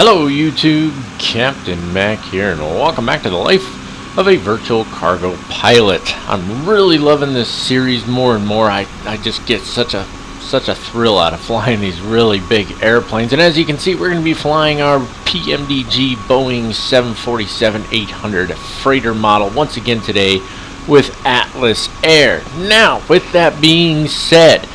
Hello YouTube, Captain Mac here, and welcome back to the life of a virtual cargo pilot. I'm really loving this series more and more. I just get such a thrill out of flying these really big airplanes. And as you can see, we're going to be flying our PMDG Boeing 747-800 freighter model once again today with Atlas Air. Now, with that being said,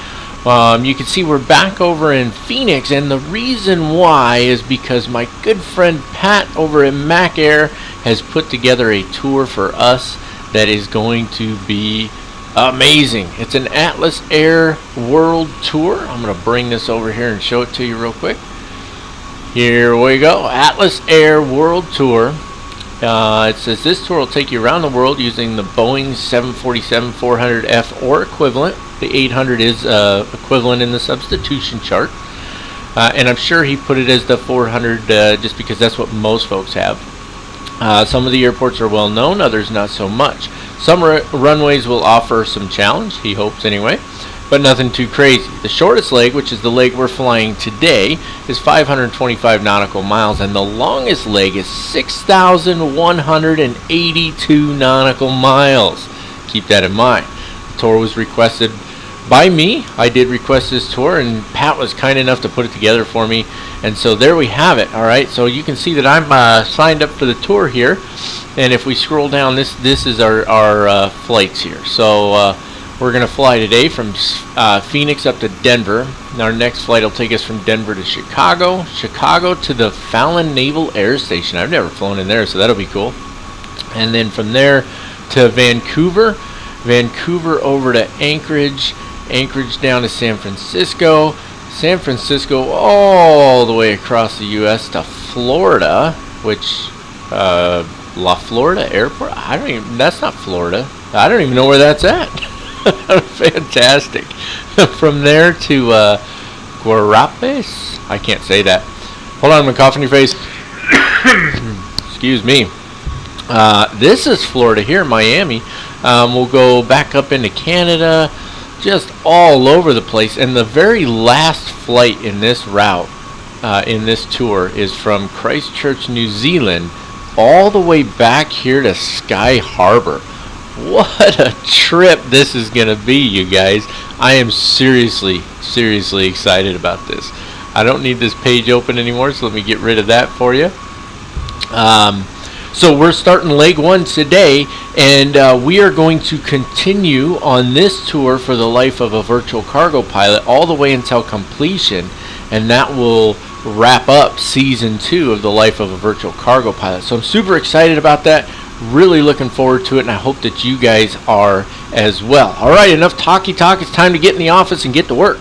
you can see we're back over in Phoenix, and the reason why is because my good friend Pat over at Mac Air has put together a tour for us that is going to be amazing. It's an Atlas Air World Tour. I'm going to bring this over here and show it to you real quick. Here we go. Atlas Air World Tour. It says this tour will take you around the world using the Boeing 747-400F or equivalent. The 800 is equivalent in the substitution chart. And I'm sure he put it as the 400 just because that's what most folks have. Some of the airports are well known, others not so much. Some runways will offer some challenge, he hopes anyway, but nothing too crazy. The shortest leg, which is the leg we're flying today, is 525 nautical miles, and the longest leg is 6,182 nautical miles. Keep that in mind. The tour was requested by me. I did request this tour, and Pat was kind enough to put it together for me, and so there we have it. Alright, so you can see that I'm signed up for the tour here, and if we scroll down, this is our flights here. So we're going to fly today from Phoenix up to Denver. Our next flight will take us from Denver to Chicago to the Fallon Naval Air Station. I've never flown in there, so that'll be cool. And then from there to Vancouver over to Anchorage down to San Francisco all the way across the U.S. to Florida, which La Florida Airport. That's not Florida. I don't even know where that's at. Fantastic. From there to Guarapes. I can't say that. Hold on, I'm gonna cough in your face. Excuse me. This is Florida here, Miami. We'll go back up into Canada, just all over the place. And the very last flight in this route, in this tour, is from Christchurch, New Zealand, all the way back here to Sky Harbor. What a trip this is going to be, you guys. I am seriously excited about this. I don't need this page open anymore, so let me get rid of that for you. So we're starting leg one today, and we are going to continue on this tour for the life of a virtual cargo pilot all the way until completion, and that will wrap up season 2 of the life of a virtual cargo pilot. So I'm super excited about that. Really looking forward to it, and I hope that you guys are as well. Alright, enough talky talk. It's time to get in the office and get to work.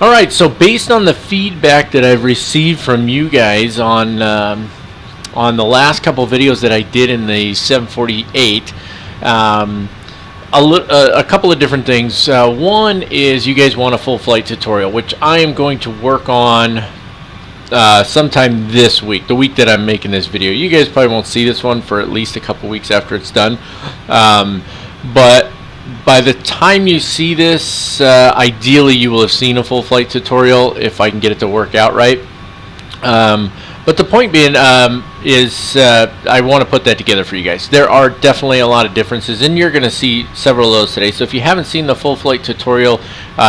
Alright, so based on the feedback that I've received from you guys on the last couple of videos that I did in the 748, a couple of different things. One is you guys want a full flight tutorial, which I am going to work on sometime this week, the week that I'm making this video. You guys probably won't see this one for at least a couple weeks after it's done, but by the time you see this, ideally you will have seen a full flight tutorial if I can get it to work out right. But the point being is I want to put that together for you guys. There are definitely a lot of differences, and you're going to see several of those today. So if you haven't seen the full flight tutorial,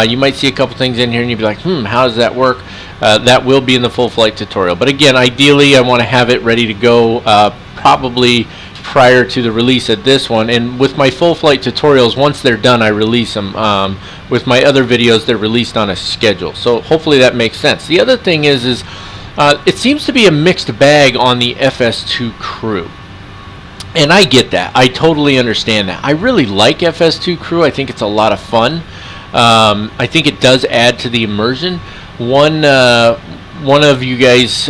you might see a couple things in here and you'll be like, how does that work? That will be in the full flight tutorial. But again, ideally I want to have it ready to go probably prior to the release of this one. And with my full flight tutorials, once they're done, I release them. With my other videos, they're released on a schedule. So hopefully that makes sense. The other thing is it seems to be a mixed bag on the FS2 crew. And I get that. I totally understand that. I really like FS2 crew. I think it's a lot of fun. I think it does add to the immersion. One of you guys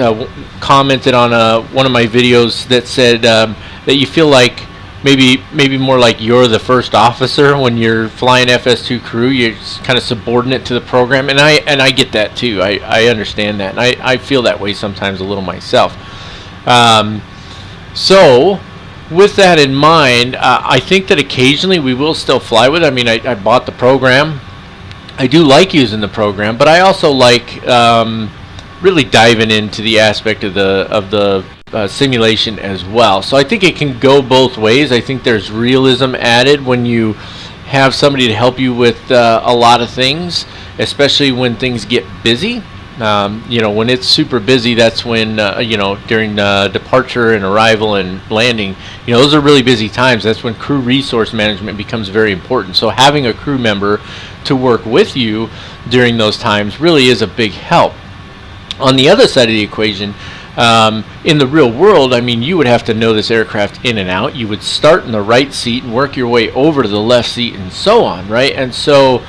commented on one of my videos that said that you feel like maybe more like you're the first officer when you're flying FS2 crew. You're kind of subordinate to the program, and I get that too. I understand that, and I feel that way sometimes a little myself. So with that in mind, I think that occasionally we will still fly with it. I mean, I bought the program. I do like using the program, but I also like really diving into the aspect of the simulation as well. So I think it can go both ways. I think there's realism added when you have somebody to help you with a lot of things, especially when things get busy. You know, when it's super busy, that's when you know, during departure and arrival and landing, you know, those are really busy times. That's when crew resource management becomes very important. So having a crew member to work with you during those times really is a big help. On the other side of the equation, in the real world, I mean, you would have to know this aircraft in and out. You would start in the right seat and work your way over to the left seat and so on, right? And so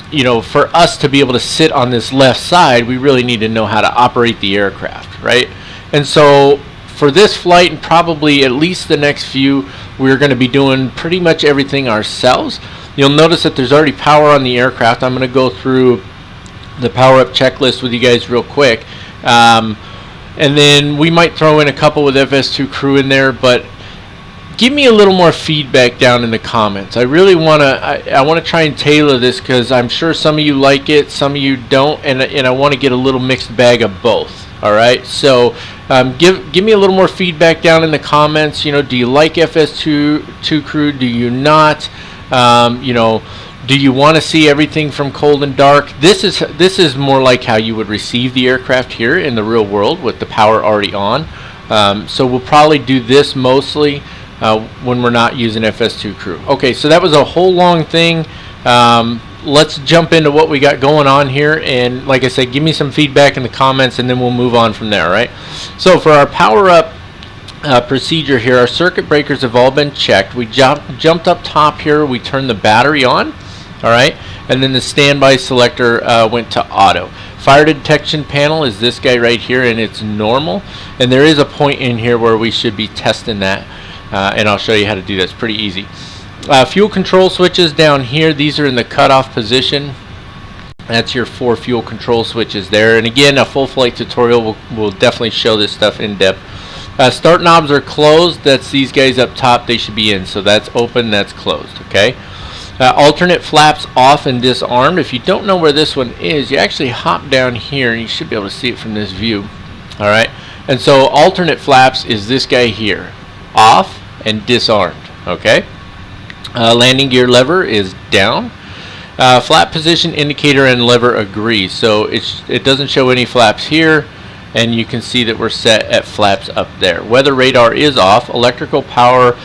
you know, for us to be able to sit on this left side, we really need to know how to operate the aircraft, right? And so for this flight, and probably at least the next few, we're going to be doing pretty much everything ourselves. You'll notice that there's already power on the aircraft. I'm going to go through the power up checklist with you guys real quick, and then we might throw in a couple with FS2 crew in there, but give me a little more feedback down in the comments. I really want to I want to try and tailor this, because I'm sure some of you like it, some of you don't, and I want to get a little mixed bag of both. All right, so give me a little more feedback down in the comments. You know, do you like FS2 crew? Do you not? You know, do you want to see everything from cold and dark? This is more like how you would receive the aircraft here in the real world with the power already on. So we'll probably do this mostly when we're not using FS2 crew. Okay, so that was a whole long thing. Let's jump into what we got going on here, and like I said, give me some feedback in the comments, and then we'll move on from there. Right, so for our power up procedure here, our circuit breakers have all been checked. We jumped up top here, we turned the battery on, all right, and then the standby selector went to auto. Fire detection panel is this guy right here, and it's normal, and there is a point in here where we should be testing that. And I'll show you how to do that. It's pretty easy. Fuel control switches down here. These are in the cutoff position. That's your 4 fuel control switches there. And again, a full flight tutorial will definitely show this stuff in depth. Start knobs are closed. That's these guys up top. They should be in. So that's open, that's closed. Okay. Alternate flaps off and disarmed. If you don't know where this one is, you actually hop down here and you should be able to see it from this view. All right. And so alternate flaps is this guy here. Off and disarmed. Okay. Landing gear lever is down. Flap position indicator and lever agrees. So it doesn't show any flaps here, and you can see that we're set at flaps up there. Weather radar is off. Electrical power,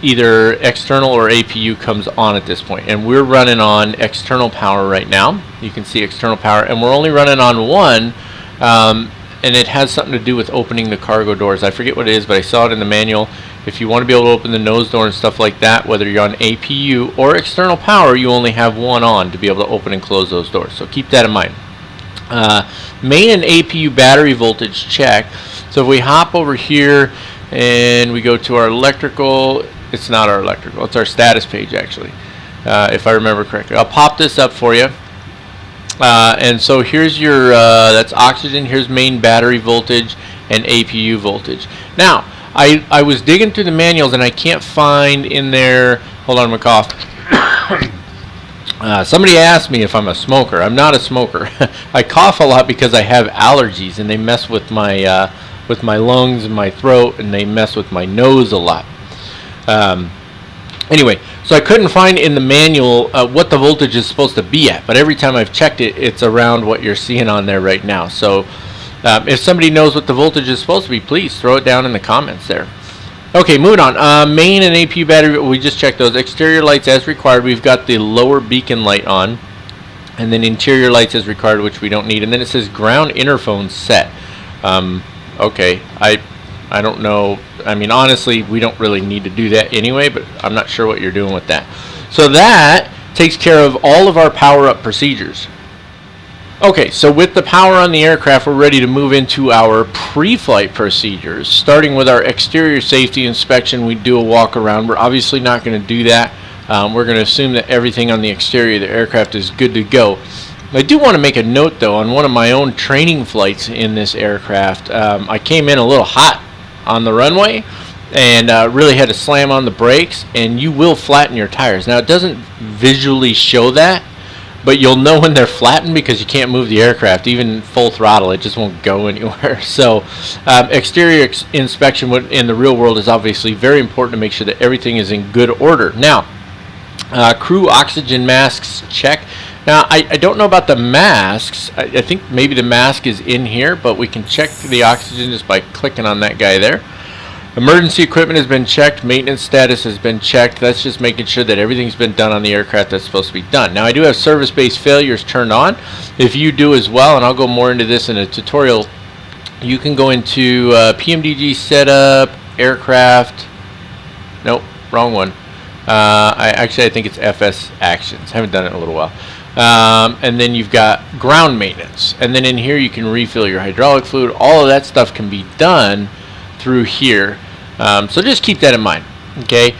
either external or APU, comes on at this point, and we're running on external power right now. You can see external power, and we're only running on one. And it has something to do with opening the cargo doors. I forget what it is, but I saw it in the manual. If you want to be able to open the nose door and stuff like that, whether you're on APU or external power, you only have one on to be able to open and close those doors. So keep that in mind. Main and APU battery voltage check. So if we hop over here and we go to our electrical, it's not our electrical, it's our status page actually, if I remember correctly. I'll pop this up for you. And so here's your that's oxygen, here's main battery voltage and APU voltage. Now I was digging through the manuals and I can't find in there, hold on, I'm gonna cough. Somebody asked me if I'm a smoker. I'm not a smoker. I cough a lot because I have allergies, and they mess with my lungs and my throat, and they mess with my nose a lot. Anyway, so I couldn't find in the manual what the voltage is supposed to be at, but every time I've checked it, it's around what you're seeing on there right now. So if somebody knows what the voltage is supposed to be, please throw it down in the comments there. Okay, moving on. Main and APU battery, we just checked those. Exterior lights as required. We've got the lower beacon light on, and then interior lights as required, which we don't need. And then it says ground interphone set. Okay, I don't know. I mean, honestly, we don't really need to do that anyway, but I'm not sure what you're doing with that. So that takes care of all of our power-up procedures. Okay, so with the power on the aircraft, we're ready to move into our pre-flight procedures. Starting with our exterior safety inspection, we do a walk around. We're obviously not going to do that. We're going to assume that everything on the exterior of the aircraft is good to go. I do want to make a note, though, on one of my own training flights in this aircraft. I came in a little hot on the runway and really had to slam on the brakes, and you will flatten your tires. Now, it doesn't visually show that, but you'll know when they're flattened because you can't move the aircraft. Even full throttle, it just won't go anywhere. So exterior inspection in the real world is obviously very important to make sure that everything is in good order. Now, crew oxygen masks, check. Now, I don't know about the masks. I think maybe the mask is in here, but we can check the oxygen just by clicking on that guy there. Emergency equipment has been checked. Maintenance status has been checked. That's just making sure that everything's been done on the aircraft that's supposed to be done. Now, I do have service-based failures turned on. If you do as well, and I'll go more into this in a tutorial, you can go into PMDG setup, aircraft. Nope, wrong one. I think it's FS actions. Haven't done it in a little while. And then you've got ground maintenance. And then in here you can refill your hydraulic fluid. All of that stuff can be done through here. So just keep that in mind. Okay.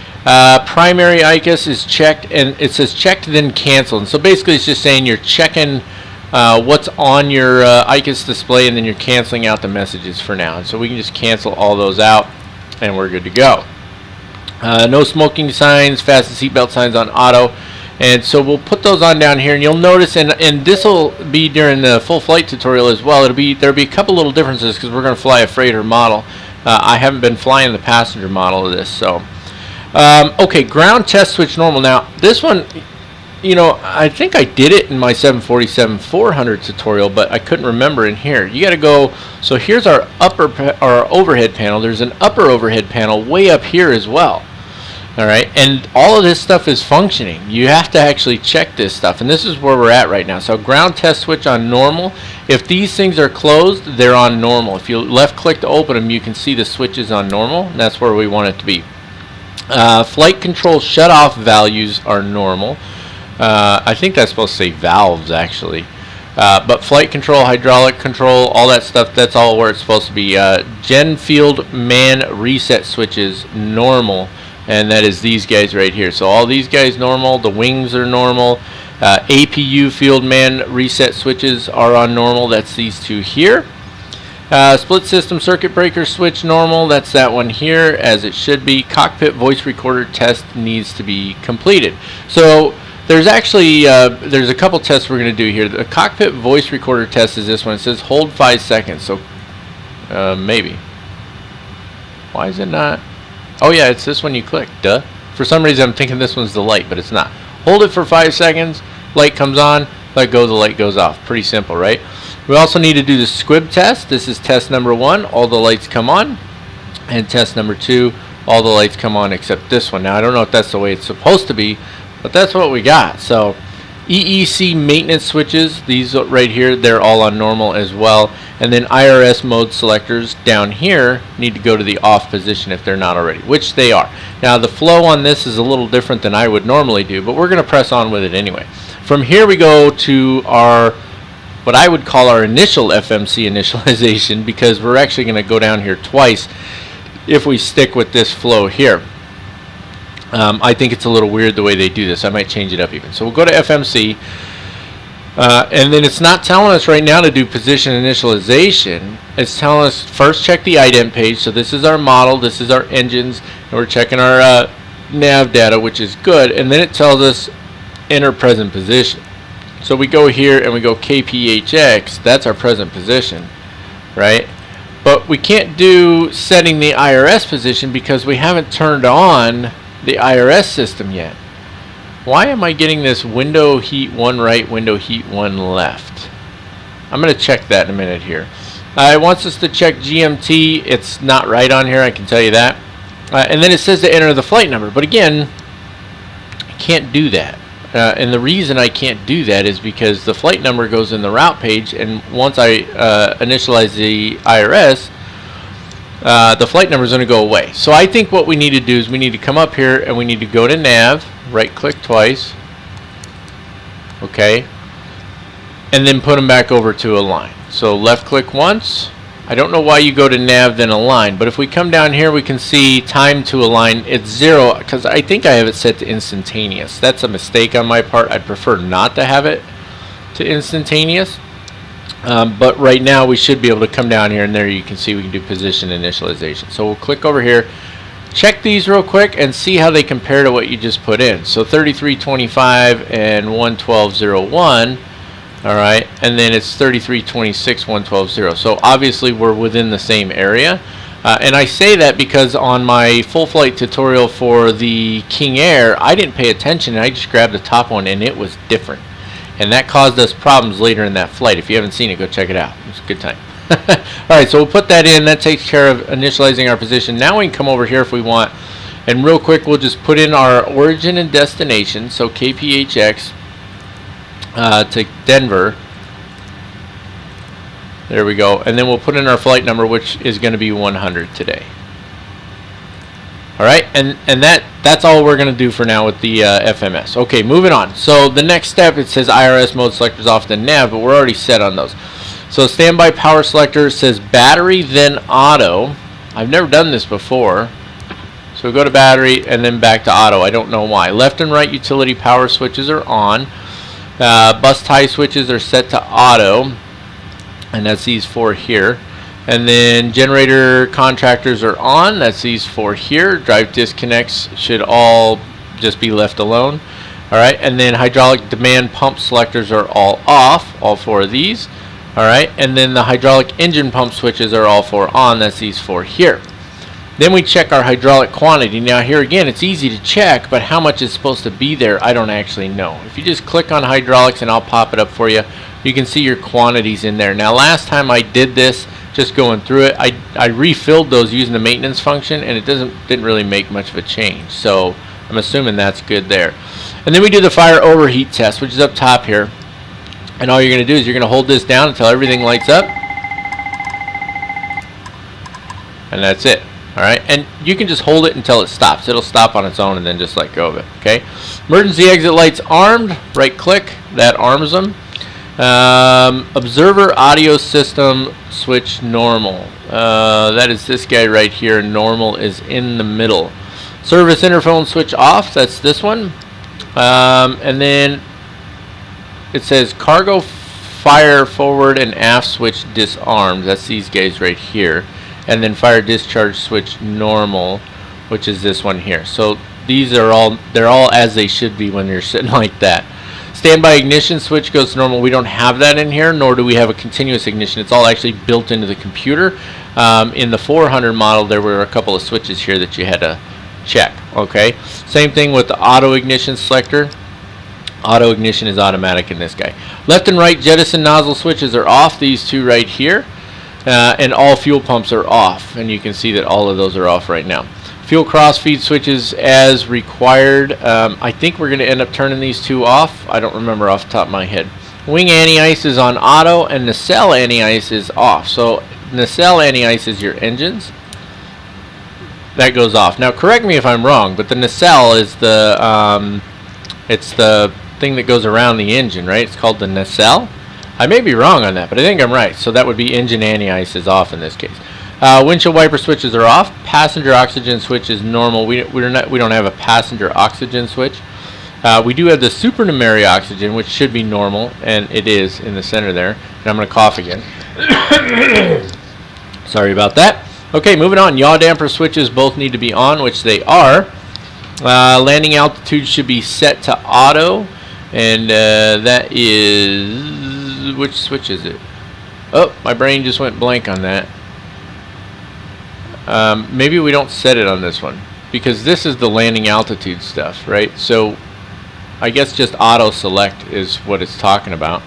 Primary ICAS is checked, and it says checked then canceled. And so basically it's just saying you're checking what's on your ICAS display, and then you're canceling out the messages for now. And so we can just cancel all those out, and we're good to go. No smoking signs, fasten seatbelt signs on auto. And so we'll put those on down here, and you'll notice, and this will be during the full flight tutorial as well. There'll be a couple little differences because we're going to fly a freighter model. I haven't been flying the passenger model of this, so okay. Ground test switch normal. Now this one, you know, I think I did it in my 747-400 tutorial, but I couldn't remember in here. You got to go. So here's our our overhead panel. There's an upper overhead panel way up here as well. All right, and all of this stuff is functioning. You have to actually check this stuff, and this is where we're at right now. So ground test switch on normal. If these things are closed, they're on normal. If you left click to open them, you can see the switches on normal, and that's where we want it to be. Flight control shut-off values are normal. I think that's supposed to say valves, actually. But flight control, hydraulic control, all that stuff, that's all where it's supposed to be. Gen field man reset switches, normal. And that is these guys right here. So all these guys normal. The wings are normal. APU field man reset switches are on normal. That's these two here. Split system circuit breaker switch normal. That's that one here, as it should be. Cockpit voice recorder test needs to be completed. So there's actually there's a couple tests we're going to do here. The cockpit voice recorder test is this one. It says hold 5 seconds. So maybe. Why is it not? Oh yeah, it's this one you click, duh. For some reason I'm thinking this one's the light, but it's not. Hold it for 5 seconds, light comes on, let go, the light goes off. Pretty simple, right? We also need to do the squib test. This is test number 1, all the lights come on. And test number 2, all the lights come on except this one. Now I don't know if that's the way it's supposed to be, but that's what we got. So EEC maintenance switches, these right here, they're all on normal as well. And then IRS mode selectors down here need to go to the off position if they're not already, which they are. Now the flow on this is a little different than I would normally do, but we're going to press on with it anyway. From here we go to our, what I would call our initial FMC initialization, because we're actually going to go down here twice if we stick with this flow here. I think it's a little weird the way they do this. I might change it up even. So we'll go to FMC. And then it's not telling us right now to do position initialization. It's telling us first check the ident page. So this is our model, this is our engines, and we're checking our nav data, which is good. And then it tells us enter present position. So we go here and we go KPHX. That's our present position, right? But we can't do setting the IRS position because we haven't turned on the IRS system yet. Why am I getting this window heat 1 right, window heat 1 left? I'm going to check that in a minute here. It wants us to check GMT. It's not right on here, I can tell you that. And then it says to enter the flight number. But again, I can't do that. And the reason I can't do that is because the flight number goes in the route page, and once I initialize the IRS, the flight number is going to go away. So I think what we need to do is we need to come up here and we need to go to nav, right click twice, okay, and then put them back over to align. So left click once. I don't know why you go to nav then align, but if we come down here we can see time to align. It's 0 because I think I have it set to instantaneous. That's a mistake on my part. I'd prefer not to have it to instantaneous. But right now we should be able to come down here, and there you can see we can do position initialization. So we'll click over here, check these real quick and see how they compare to what you just put in. So 3325 and 11201. All right, and then it's 3326, 112.0. So obviously we're within the same area. And I say that because on my full flight tutorial for the King Air, I didn't pay attention, and I just grabbed the top one and it was different. And that caused us problems later in that flight. If you haven't seen it, go check it out. It's a good time. Alright, so we'll put that in. That takes care of initializing our position. Now we can come over here if we want. And real quick, we'll just put in our origin and destination. So KPHX to Denver. There we go. And then we'll put in our flight number, which is going to be 100 today. Alright, and that's all we're going to do for now with the FMS. Okay, moving on. So the next step, it says IRS mode selectors off the nav, but we're already set on those. So standby power selector says battery, then auto. I've never done this before. So go to battery and then back to auto. I don't know why. Left and right utility power switches are on. Bus tie switches are set to auto. And that's these four here. And then generator contractors are on. That's these four here. Drive disconnects should all just be left alone. Alright, and then hydraulic demand pump selectors are all off. All four of these. Alright, and then the hydraulic engine pump switches are all four on. That's these four here. Then we check our hydraulic quantity. Now here again, it's easy to check, but how much is supposed to be there, I don't actually know. If you just click on hydraulics and I'll pop it up for you, you can see your quantities in there. Now last time I did this, just going through it, I refilled those using the maintenance function, and it didn't really make much of a change. So I'm assuming that's good there. And then we do the fire overheat test, which is up top here. And all you're going to do is you're going to hold this down until everything lights up. And that's it. Alright, and you can just hold it until it stops. It'll stop on its own and then just let go of it. Okay. Emergency exit lights armed. Right click. That arms them. Observer audio system switch normal. That is this guy right here. Normal is in the middle. Service interphone switch off. That's this one. And then it says cargo fire forward and aft switch disarmed. That's these guys right here. And then fire discharge switch normal, which is this one here. So these are they're all as they should be when you're sitting like that. Standby ignition switch goes to normal. We don't have that in here, nor do we have a continuous ignition. It's all actually built into the computer. In the 400 model, there were a couple of switches here that you had to check. Okay. Same thing with the auto ignition selector. Auto ignition is automatic in this guy. Left and right jettison nozzle switches are off. These two right here. And all fuel pumps are off. And you can see that all of those are off right now. Fuel cross feed switches as required. I think we're going to end up turning these two off. I don't remember off the top of my head. Wing anti-ice is on auto, and nacelle anti-ice is off. So nacelle anti-ice is your engines. That goes off. Now correct me if I'm wrong, but the nacelle is the it's the thing that goes around the engine, right? It's called the nacelle. I may be wrong on that, but I think I'm right. So that would be engine anti-ice is off in this case. Windshield wiper switches are off. Passenger oxygen switch is normal. We don't have a passenger oxygen switch. We do have the supernumary oxygen, which should be normal, and it is in the center there. And I'm going to cough again. Sorry about that. Okay, moving on. Yaw damper switches both need to be on, which they are. Landing altitude should be set to auto, and that is, which switch is it? Oh, my brain just went blank on that. Maybe we don't set it on this one, because this is the landing altitude stuff, right? So I guess just auto select is what it's talking about.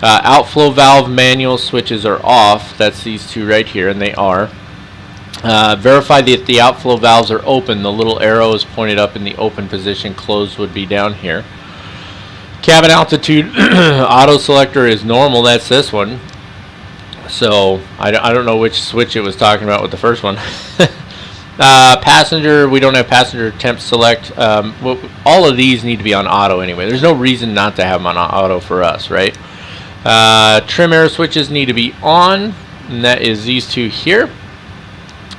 Outflow valve manual switches are off. That's these two right here, and they are. Verify that the outflow valves are open. The little arrow is pointed up in the open position. Closed would be down here. Cabin altitude auto selector is normal. That's this one. So I don't know which switch it was talking about with the first one. Passenger, we don't have passenger temp select. All of these need to be on auto anyway. There's no reason not to have them on auto for us, right? Trim air switches need to be on, and that is these two here.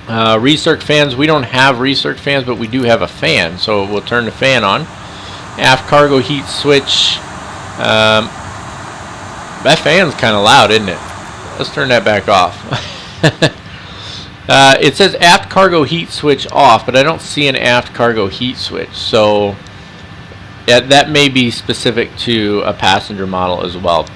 Recirc fans, we don't have recirc fans, but we do have a fan, so we'll turn the fan on. Aft cargo heat switch. That fan's kind of loud, isn't it? Let's turn that back off. It says aft cargo heat switch off, but I don't see an aft cargo heat switch. So that may be specific to a passenger model as well.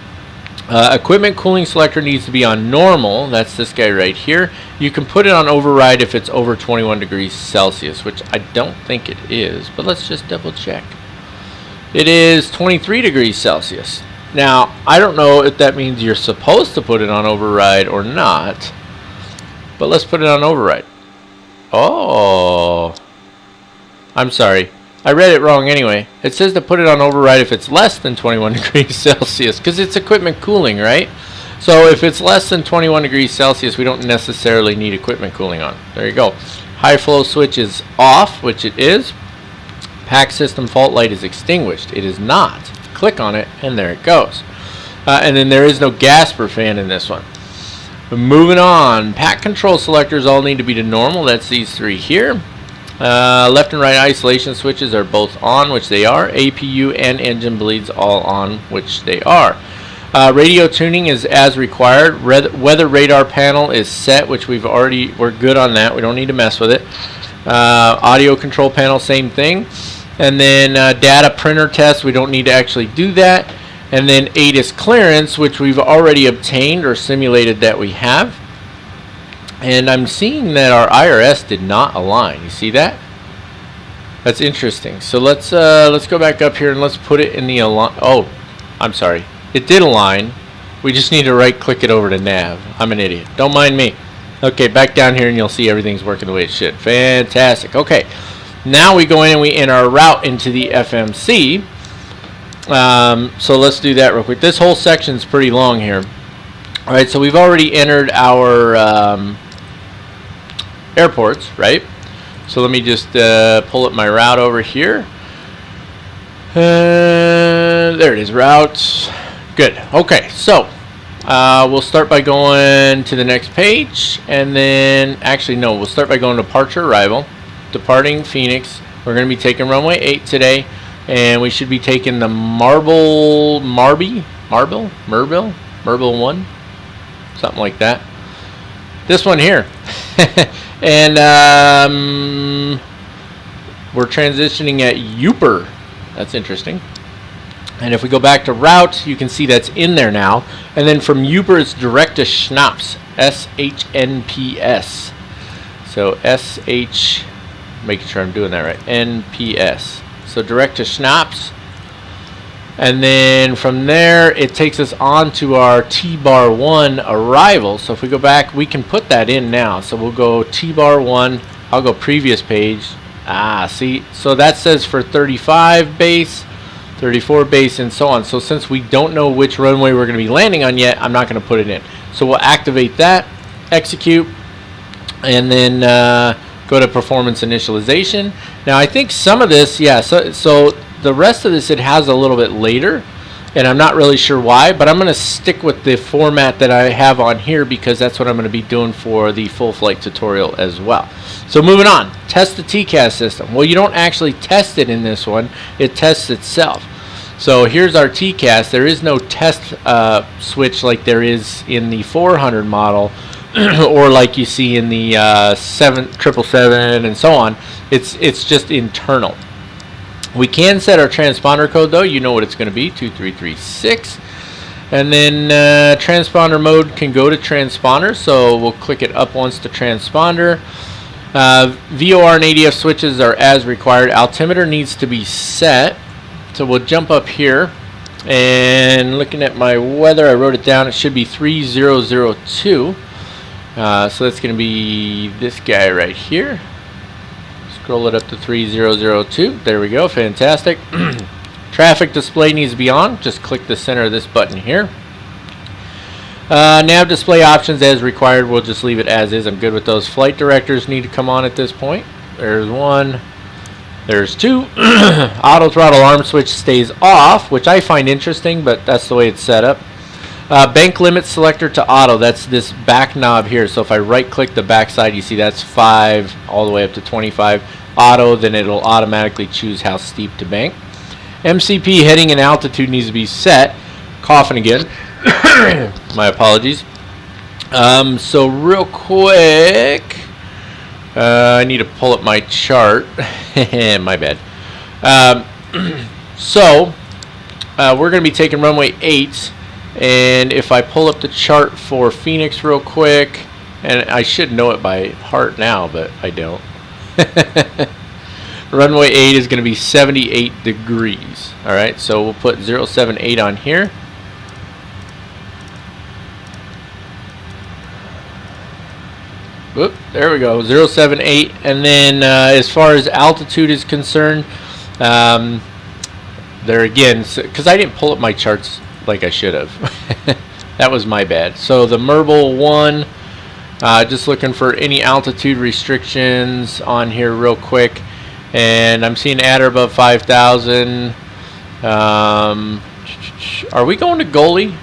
Equipment cooling selector needs to be on normal. That's this guy right here. You can put it on override if it's over 21 degrees Celsius, which I don't think it is, but let's just double check. It is 23 degrees Celsius. Now, I don't know if that means you're supposed to put it on override or not, but let's put it on override. Oh, I'm sorry. I read it wrong anyway. It says to put it on override if it's less than 21 degrees Celsius, because it's equipment cooling, right? So if it's less than 21 degrees Celsius, we don't necessarily need equipment cooling on. There you go. High flow switch is off, which it is. Pack system fault light is extinguished. It is not. Click on it, and there it goes. And then there is no Gasper fan in this one. But moving on, pack control selectors all need to be to normal. That's these three here. Left and right isolation switches are both on, which they are. APU and engine bleeds all on, which they are. Radio tuning is as required. Weather radar panel is set, which we're good on that. We don't need to mess with it. Audio control panel, same thing. And then data printer test, we don't need to actually do that. And then ATIS clearance, which we've already obtained or simulated that we have. And I'm seeing that our IRS did not align. You see that? That's interesting. So let's go back up here and let's put it in the align. Oh, I'm sorry. It did align. We just need to right-click it over to nav. I'm an idiot. Don't mind me. Okay, back down here and you'll see everything's working the way it should. Fantastic. Okay, now we go in and we enter our route into the FMC. So let's do that real quick. This whole section is pretty long here. All right, so we've already entered our airports, right? So let me just pull up my route over here. There it is, routes. Good. Okay, so we'll start by going to the next page, and then actually no, we'll start by going to departure arrival, departing Phoenix. We're going to be taking runway 8 today, and we should be taking the Marble 1, something like that. This one here. And we're transitioning at Uper. That's interesting. And if we go back to route, you can see that's in there now. And then from Uper, it's direct to Schnapps. SHNPS. So SH, making sure I'm doing that right. NPS. So direct to Schnapps. And then from there, it takes us on to our T-bar 1 arrival. So if we go back, we can put that in now. So we'll go T-bar 1. I'll go previous page. See, so that says for 35 base, 34 base, and so on. So since we don't know which runway we're going to be landing on yet, I'm not going to put it in. So we'll activate that, execute, and then go to performance initialization. Now I think some of this, yeah, so the rest of this it has a little bit later, and I'm not really sure why, but I'm going to stick with the format that I have on here because that's what I'm going to be doing for the full flight tutorial as well. So moving on, test the TCAS system. Well, you don't actually test it in this one, it tests itself. So here's our TCAS. There is no test switch like there is in the 400 model or like you see in the 777 and so on. It's just internal. We can set our transponder code though. You know what it's going to be, 2336. And then transponder mode can go to transponder. So we'll click it up once to transponder. VOR and ADF switches are as required. Altimeter needs to be set. So we'll jump up here. And looking at my weather, I wrote it down. It should be 3002. So that's going to be this guy right here. Scroll it up to 3002. There we go. Fantastic. Traffic display needs to be on. Just click the center of this button here. Nav display options as required. We'll just leave it as is. I'm good with those. Flight directors need to come on at this point. There's one. There's two. Auto throttle arm switch stays off, which I find interesting, but that's the way it's set up. Bank limit selector to auto. That's this back knob here. So if I right click the back side, you see that's 5 all the way up to 25. Auto, then it'll automatically choose how steep to bank. MCP heading and altitude needs to be set. Coughing again. My apologies. So real quick, I need to pull up my chart. My bad. So we're going to be taking runway 8, and if I pull up the chart for Phoenix real quick, and I should know it by heart now, but I don't. Runway 8 is going to be 78 degrees. Alright, so we'll put 078 on here. Whoop, there we go, 078. And then as far as altitude is concerned, there again, because I didn't pull up my charts like I should have. That was my bad. So the Merble 1, just looking for any altitude restrictions on here real quick. And I'm seeing at or above 5,000. Are we going to goalie?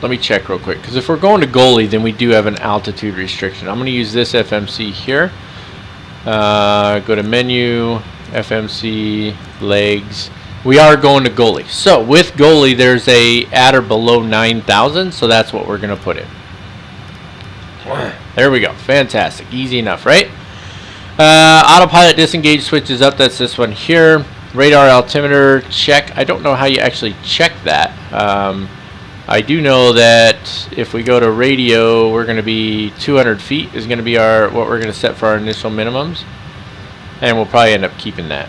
Let me check real quick, because if we're going to goalie, then we do have an altitude restriction. I'm going to use this FMC here. Go to menu, FMC, legs. We are going to goalie. So with goalie, there's a at or below 9,000, so that's what we're going to put in. There we go. Fantastic. Easy enough, right? Autopilot disengage switch is up. That's this one here. Radar altimeter check. I don't know how you actually check that. I do know that if we go to radio, we're going to be 200 feet is going to be what we're going to set for our initial minimums, and we'll probably end up keeping that.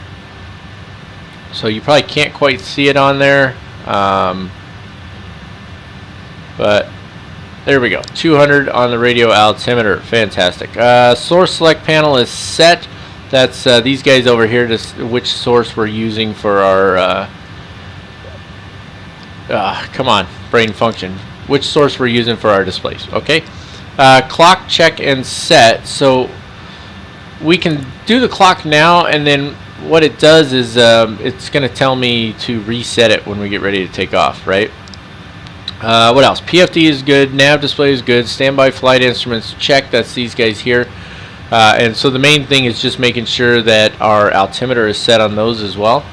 So you probably can't quite see it on there, but there we go. 200 on the radio altimeter. Fantastic. Source select panel is set. That's these guys over here, which source we're using for our come on, brain function. Which source we're using for our displays. Okay. Clock check and set. So we can do the clock now, and then what it does is it's going to tell me to reset it when we get ready to take off, right? What else? PFD is good. Nav display is good. Standby flight instruments check. That's these guys here. And so the main thing is just making sure that our altimeter is set on those as well.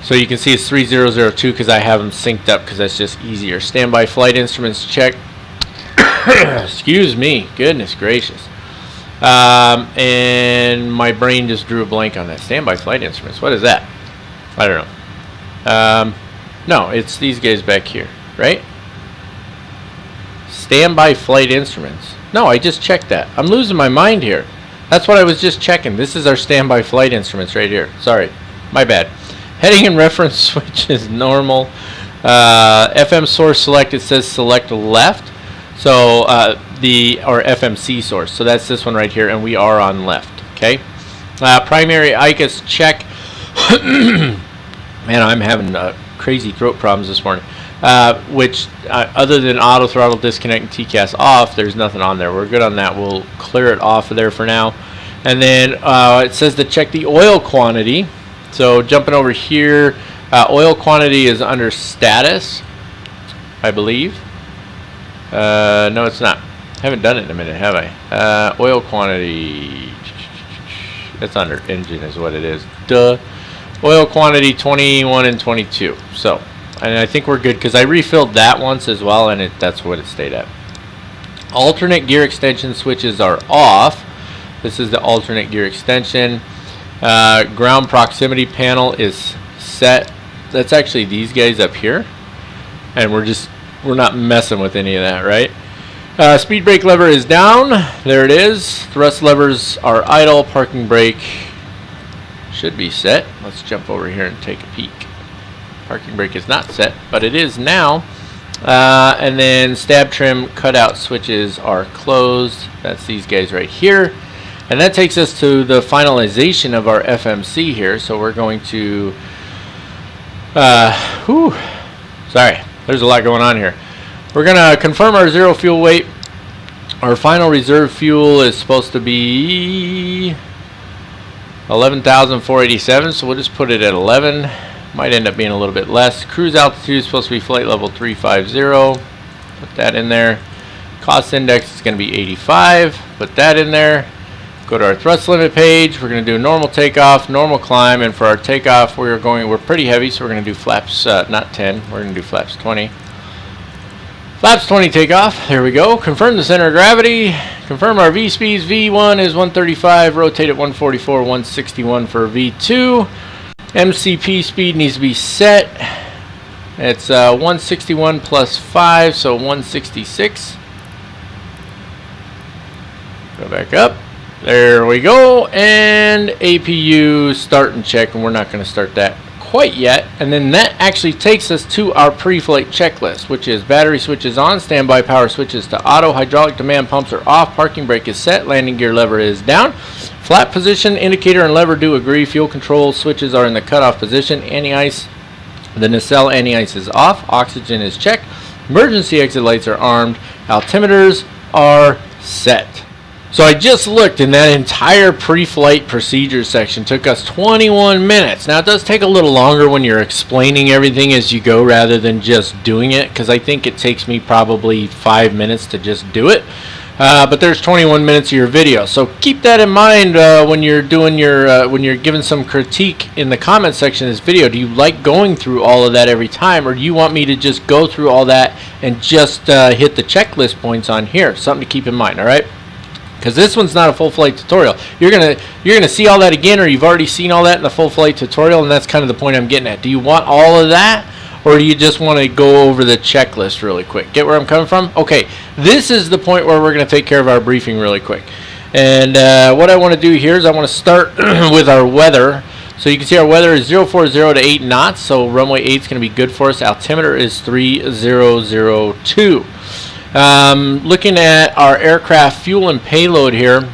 So you can see it's 3002 because I have them synced up because that's just easier. Standby flight instruments check. Excuse me. Goodness gracious. And my brain just drew a blank on that. Standby flight instruments. What is that? I don't know. No, it's these guys back here, right? Standby flight instruments. No, I just checked that. I'm losing my mind here. That's what I was just checking. This is our standby flight instruments right here. Sorry, my bad. Heading and reference switch is normal. FM source select, it says select left. So or FMC source. So that's this one right here, and we are on left. Okay. Primary ICAS check. Man, I'm having crazy throat problems this morning. Which other than auto throttle disconnect and TCAS off, there's nothing on there. We're good on that. We'll clear it off of there for now. And then it says to check the oil quantity. So jumping over here, oil quantity is under status, I believe. No, it's not. Haven't done it in a minute, have I? Oil quantity, that's under engine is what it is. Duh. Oil quantity 21 and 22. So, and I think we're good because I refilled that once as well, and that's what it stayed at. Alternate gear extension switches are off. This is the alternate gear extension. Ground proximity panel is set. That's actually these guys up here, and we're not messing with any of that, right? Speed brake lever is down. There it is. Thrust levers are idle. Parking brake should be set. Let's jump over here and take a peek. Parking brake is not set, but it is now. And then stab trim cutout switches are closed. That's these guys right here. And that takes us to the finalization of our FMC here. So we're going to sorry, there's a lot going on here. We're going to confirm our zero fuel weight. Our final reserve fuel is supposed to be 11,487, so we'll just put it at 11. Might end up being a little bit less. Cruise altitude is supposed to be flight level 350. Put that in there. Cost index is going to be 85. Put that in there. Go to our thrust limit page. We're going to do normal takeoff, normal climb, and for our takeoff we're pretty heavy, so we're going to do flaps not 10. We're going to do flaps 20. Laps 20 takeoff. There we go. Confirm the center of gravity. Confirm our V speeds. V1 is 135. Rotate at 144. 161 for V2. MCP speed needs to be set. It's 161 plus 5, so 166. Go back up. There we go. And APU start and check, and we're not going to start that quite yet. And then that actually takes us to our pre-flight checklist, which is battery switches on, standby power switches to auto, hydraulic demand pumps are off, parking brake is set, landing gear lever is down, flap position, indicator and lever do agree, fuel control switches are in the cutoff position, anti-ice, the nacelle anti-ice is off, oxygen is checked, emergency exit lights are armed, altimeters are set. So I just looked, and that entire pre-flight procedure section took us 21 minutes. Now it does take a little longer when you're explaining everything as you go rather than just doing it, because I think it takes me probably 5 minutes to just do it. But there's 21 minutes of your video, so keep that in mind when you're doing your when you're giving some critique in the comment section of this video. Do you like going through all of that every time, or do you want me to just go through all that and just hit the checklist points on here? Something to keep in mind, all right? Because this one's not a full flight tutorial. You're gonna see all that again, or you've already seen all that in the full flight tutorial, and that's kind of the point I'm getting at. Do you want all of that, or do you just want to go over the checklist really quick? Get where I'm coming from? Okay, this is the point where we're going to take care of our briefing really quick. And what I want to do here is I want to start with our weather. So you can see our weather is 040 to 8 knots, so runway 8 is going to be good for us. Altimeter is 3002. Looking at our aircraft fuel and payload here,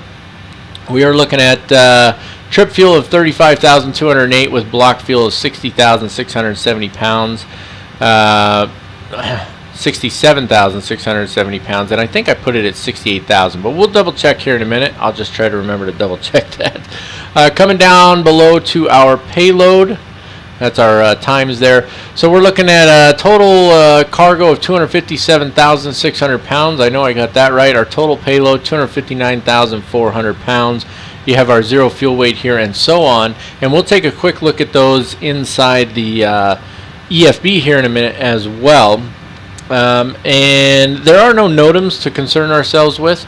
we are looking at trip fuel of 35,208 with block fuel of 60,670 pounds, 67,670 pounds, and I think I put it at 68,000, but we'll double check here in a minute. I'll just try to remember to double check that. Coming down below to our payload, that's our times there. So we're looking at a total cargo of 257,600 pounds. I know I got that right. Our total payload, 259,400 pounds. You have our zero fuel weight here and so on. And we'll take a quick look at those inside the EFB here in a minute as well. And there are no NOTAMs to concern ourselves with.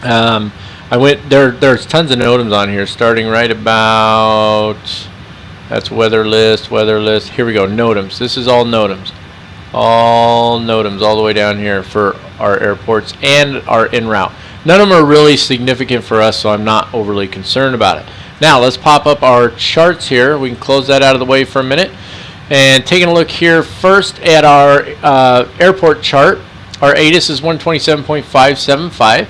There's tons of NOTAMs on here, starting right about... That's weather list. Here we go, NOTAMs. This is all NOTAMs. All NOTAMs all the way down here for our airports and our en route. None of them are really significant for us, so I'm not overly concerned about it. Now, let's pop up our charts here. We can close that out of the way for a minute. And taking a look here first at our airport chart, our ATIS is 127.575.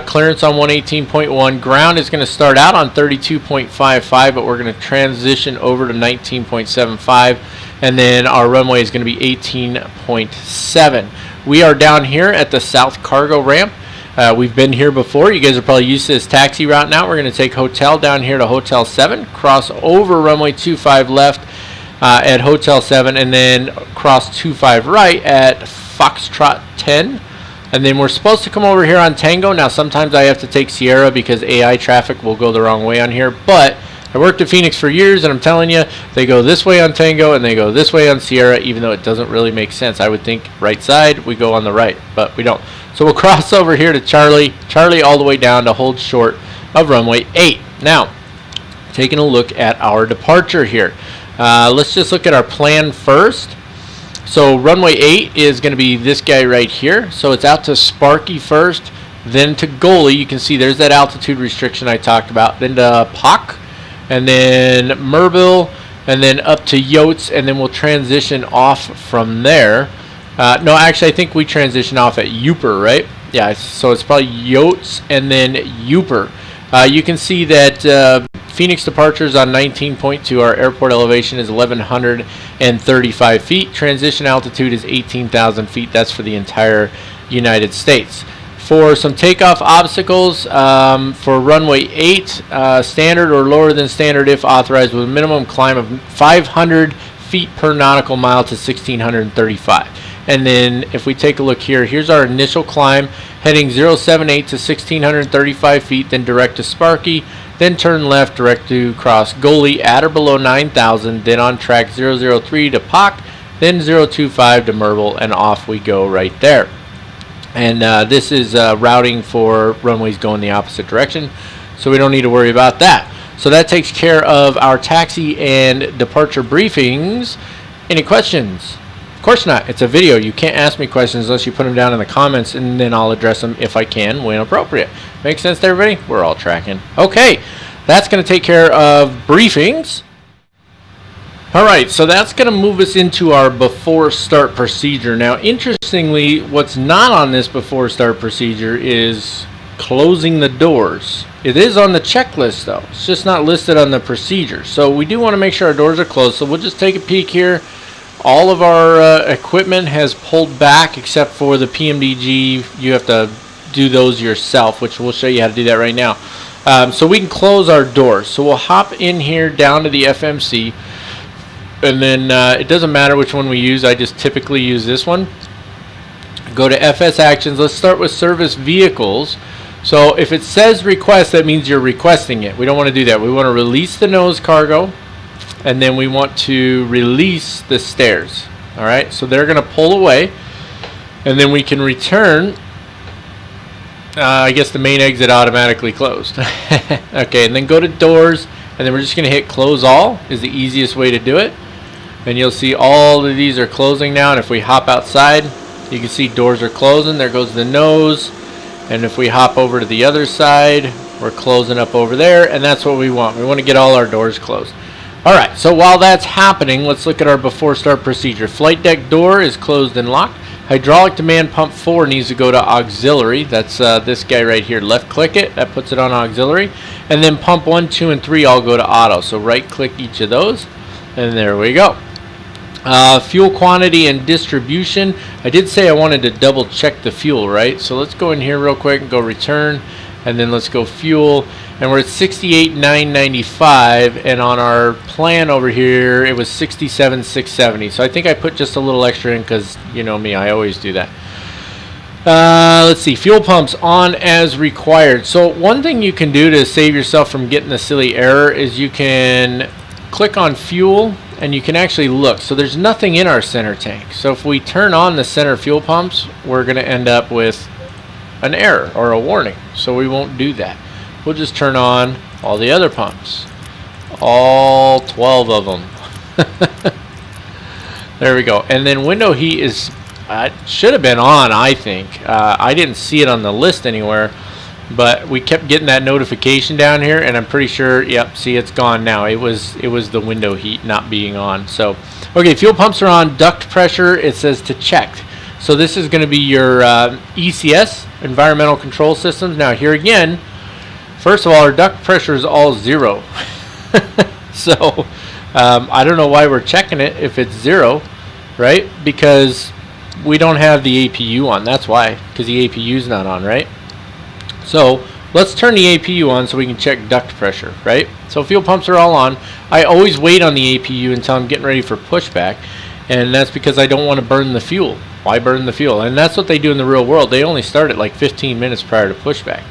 Clearance on 118.1. Ground is going to start out on 32.55, but we're going to transition over to 19.75, and then our runway is going to be 18.7. We are down here at the south cargo ramp. We've been here before. You guys are probably used to this taxi route now. We're going to take Hotel down here to Hotel 7, cross over runway 25 left at Hotel 7, and then cross 25 right at Foxtrot 10. And then we're supposed to come over here on Tango. Now, sometimes I have to take Sierra because AI traffic will go the wrong way on here. But I worked at Phoenix for years, and I'm telling you, they go this way on Tango, and they go this way on Sierra, even though it doesn't really make sense. I would think right side, we go on the right, but we don't. So we'll cross over here to Charlie all the way down to hold short of runway 8. Now, taking a look at our departure here. Let's just look at our plan first. So runway 8 is going to be this guy right here. So it's out to Sparky first, then to Goalie. You can see there's that altitude restriction I talked about. Then to POC, and then Merville, and then up to Yote, and then we'll transition off from there. No, actually, I think we transition off at Uper, right? Yeah, so it's probably Yote and then Uper. You can see that Phoenix departures on 19.2. Our airport elevation is 1,135 feet. Transition altitude is 18,000 feet. That's for the entire United States. For some takeoff obstacles, for runway 8, standard or lower than standard if authorized, with a minimum climb of 500 feet per nautical mile to 1,635. And then if we take a look here, here's our initial climb, heading 078 to 1,635 feet, then direct to Sparky, then turn left direct to cross Goalie at or below 9,000, then on track 003 to POC, then 025 to Merble, and off we go right there. And this is routing for runways going the opposite direction, so we don't need to worry about that. So that takes care of our taxi and departure briefings. Any questions? Of course not. It's a video. You can't ask me questions unless you put them down in the comments, and then I'll address them if I can when appropriate. Make sense to everybody? We're all tracking. Okay, that's going to take care of briefings. Alright, so that's going to move us into our before start procedure. Now, interestingly, what's not on this before start procedure is closing the doors. It is on the checklist though. It's just not listed on the procedure. So we do want to make sure our doors are closed. So we'll just take a peek here. All of our equipment has pulled back except for the PMDG. You have to do those yourself, which we'll show you how to do that right now. So we can close our doors. So we'll hop in here down to the FMC. And then it doesn't matter which one we use. I just typically use this one. Go to FS Actions. Let's start with Service Vehicles. So if it says request, that means you're requesting it. We don't want to do that. We want to release the nose cargo, and then we want to release the stairs. All right, so they're going to pull away, and then we can return. I guess the main exit automatically closed. Okay, and then go to doors, and then we're just going to hit close all is the easiest way to do it. And you'll see all of these are closing now, and if we hop outside, you can see doors are closing. There goes the nose. And if we hop over to the other side, we're closing up over there, and that's what we want. We want to get all our doors closed. Alright, so while that's happening, let's look at our before start procedure. Flight deck door is closed and locked. Hydraulic demand pump 4 needs to go to auxiliary. That's this guy right here. Left click it, that puts it on auxiliary. And then pump 1, 2, and 3 all go to auto. So right click each of those, and there we go. Fuel quantity and distribution. I did say I wanted to double check the fuel, right? So let's go in here real quick and go return, and then let's go fuel, and we're at 68,995, and on our plan over here it was 67,670. So I think I put just a little extra in because you know me, I always do that. Let's see, fuel pumps on as required. So one thing you can do to save yourself from getting a silly error is you can click on fuel, and you can actually look. So there's nothing in our center tank. So if we turn on the center fuel pumps, we're going to end up with an error or a warning. So we won't do that. We'll just turn on all the other pumps. All 12 of them. There we go. And then window heat is should have been on, I think. I didn't see it on the list anywhere. But we kept getting that notification down here, and I'm pretty sure, yep, see, it's gone now. It was the window heat not being on. So, okay, fuel pumps are on. Duct pressure, it says to check. So this is going to be your ECS, Environmental Control Systems. Now here again, first of all, our duct pressure is all 0. So I don't know why we're checking it if it's 0, right? Because we don't have the APU on. That's why, because the APU is not on, right? So let's turn the APU on so we can check duct pressure, right? So fuel pumps are all on. I always wait on the APU until I'm getting ready for pushback, and that's because I don't want to burn the fuel. Why burn the fuel? And that's what they do in the real world. They only start at like 15 minutes prior to pushback.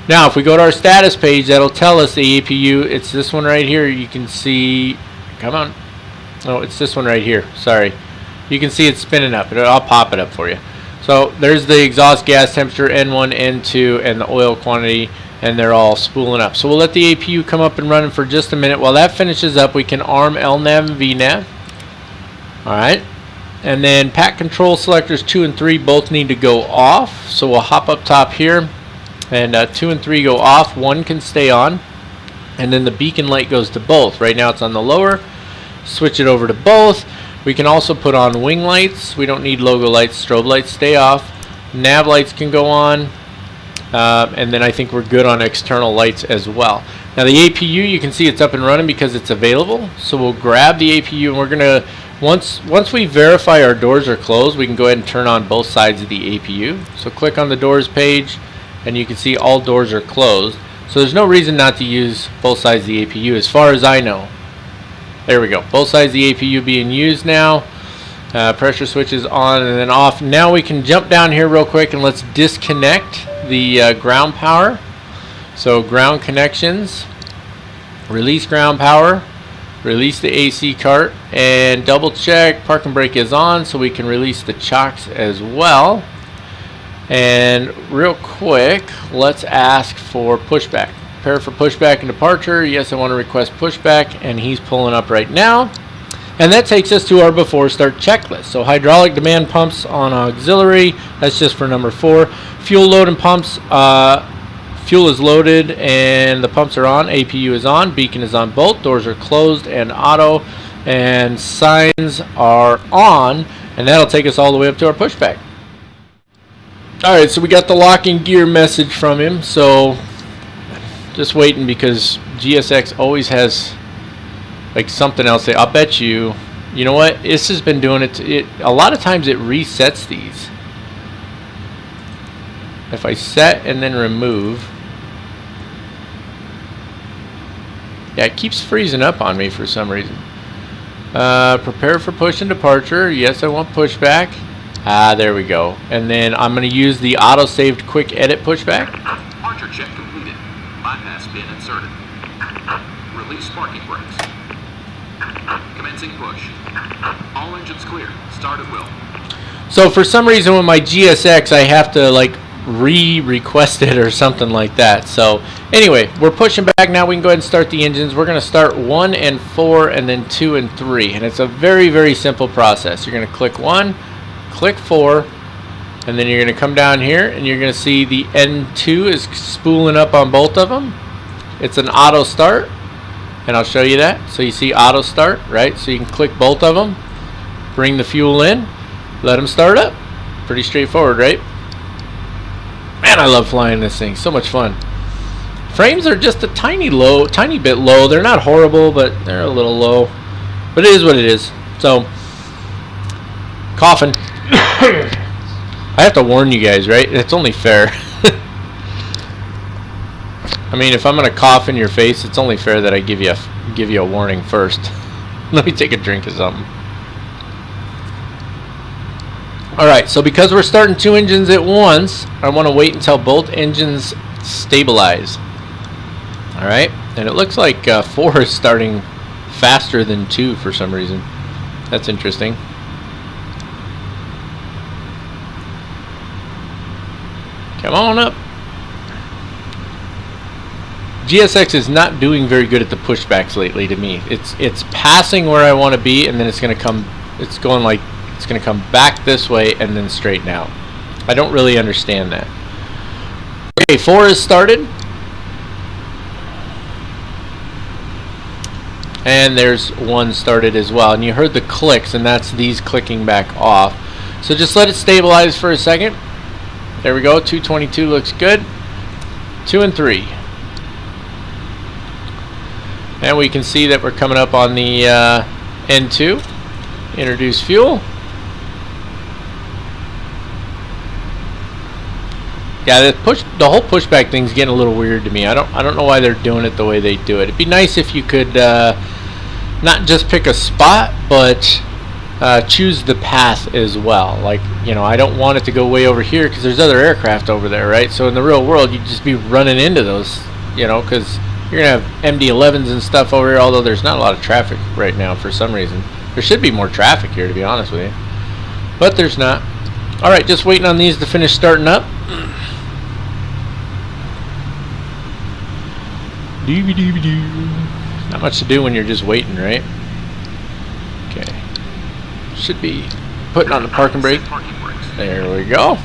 Now, if we go to our status page, that'll tell us the APU. It's this one right here. You can see, come on. Oh, it's this one right here. Sorry. You can see it's spinning up. I'll pop it up for you. So there's the exhaust gas temperature, N1, N2, and the oil quantity, and they're all spooling up. So we'll let the APU come up and running for just a minute. While that finishes up, we can arm LNAV and VNAV. Alright. And then pack control selectors 2 and 3 both need to go off. So we'll hop up top here, and 2 and 3 go off. 1 can stay on. And then the beacon light goes to both. Right now it's on the lower. Switch it over to both. We can also put on wing lights. We don't need logo lights. Strobe lights stay off. Nav lights can go on. And then I think we're good on external lights as well. Now the APU, you can see it's up and running because it's available. So we'll grab the APU, and we're going to, once we verify our doors are closed, we can go ahead and turn on both sides of the APU. So click on the doors page, and you can see all doors are closed. So there's no reason not to use both sides of the APU as far as I know. There we go. Both sides of the APU being used now. Pressure switches on and then off. Now we can jump down here real quick and let's disconnect the ground power. So ground connections. Release ground power. Release the AC cart and double check parking brake is on so we can release the chocks as well. And real quick, let's ask for pushback. Prepare for pushback and departure. Yes, I want to request pushback, and he's pulling up right now. And that takes us to our before start checklist. So hydraulic demand pumps on auxiliary, that's just for number 4. Fuel load and pumps, fuel is loaded and the pumps are on, APU is on, beacon is on both, doors are closed and auto, and signs are on, and that'll take us all the way up to our pushback. Alright, so we got the locking gear message from him, so just waiting because GSX always has like something else. I'll bet you know what, this has been doing it, a lot of times it resets these. If I set and then remove, yeah, it keeps freezing up on me for some reason. Prepare for push and departure. Yes, I want pushback. There we go. And then I'm going to use the auto-saved quick edit pushback. Departure check completed. Bypass pin inserted. Release parking brakes. Commencing push. All engines clear. Start at will. So for some reason with my GSX I have to like re-request it or something like that. So anyway, we're pushing back now. We can go ahead and start the engines. We're going to start 1 and 4 and then 2 and 3. And it's a very, very simple process. You're going to click 1, click 4, and then you're going to come down here and you're going to see the N2 is spooling up on both of them. It's an auto start, and I'll show you that. So you see auto start, right? So you can click both of them, bring the fuel in, let them start up. Pretty straightforward, right? Man, I love flying this thing. So much fun. Frames are just a tiny bit low. They're not horrible, but they're a little low. But it is what it is. So, coughing. I have to warn you guys, right? It's only fair. I mean, if I'm gonna cough in your face, it's only fair that I give you a warning first. Let me take a drink of something. Alright, so because we're starting 2 engines at once, I want to wait until both engines stabilize. Alright, and it looks like 4 is starting faster than 2 for some reason. That's interesting. Come on up. GSX is not doing very good at the pushbacks lately to me. It's passing where I want to be, and then it's going to come back this way and then straighten out. I don't really understand that. Okay, 4 is started. And there's 1 started as well. And you heard the clicks, and that's these clicking back off. So just let it stabilize for a second. There we go. 222 looks good. 2 and 3. And we can see that we're coming up on the N2. Introduce fuel. Yeah, the whole pushback thing's getting a little weird to me. I don't know why they're doing it the way they do it. It'd be nice if you could not just pick a spot, but choose the path as well. Like, you know, I don't want it to go way over here because there's other aircraft over there, right? So in the real world, you'd just be running into those, you know, because you're gonna have MD-11s and stuff over here. Although there's not a lot of traffic right now for some reason. There should be more traffic here, to be honest with you, but there's not. All right, just waiting on these to finish starting up. Not much to do when you're just waiting, right? Okay. Should be putting on the parking brake. There we go.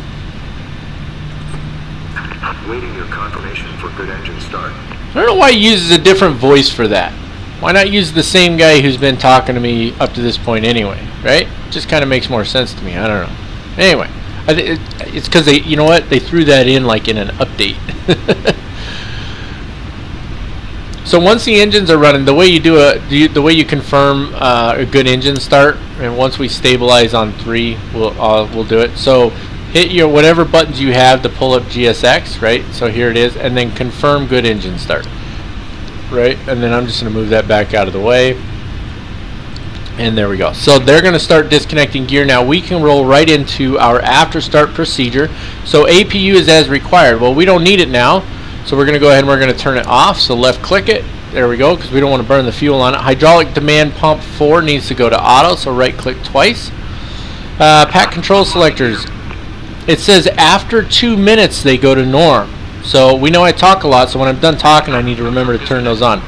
Waiting your confirmation for good engine start. I don't know why he uses a different voice for that. Why not use the same guy who's been talking to me up to this point anyway, right? Just kind of makes more sense to me. I don't know. Anyway, it's because they, you know what? They threw that in like in an update. So once the engines are running, the way you the way you confirm a good engine start, and once we stabilize on 3, we'll do it. So hit your whatever buttons you have to pull up GSX, right? So here it is, and then confirm good engine start, right? And then I'm just going to move that back out of the way, and there we go. So they're going to start disconnecting gear now. We can roll right into our after start procedure. So APU is as required. Well, we don't need it now. So we're going to go ahead and we're going to turn it off. So left click it, There we go, because we don't want to burn the fuel on it. Hydraulic demand pump 4 needs to go to auto, so right click twice. Pack control selectors. It says after 2 minutes they go to norm. So we know I talk a lot, so when I'm done talking I need to remember to turn those on.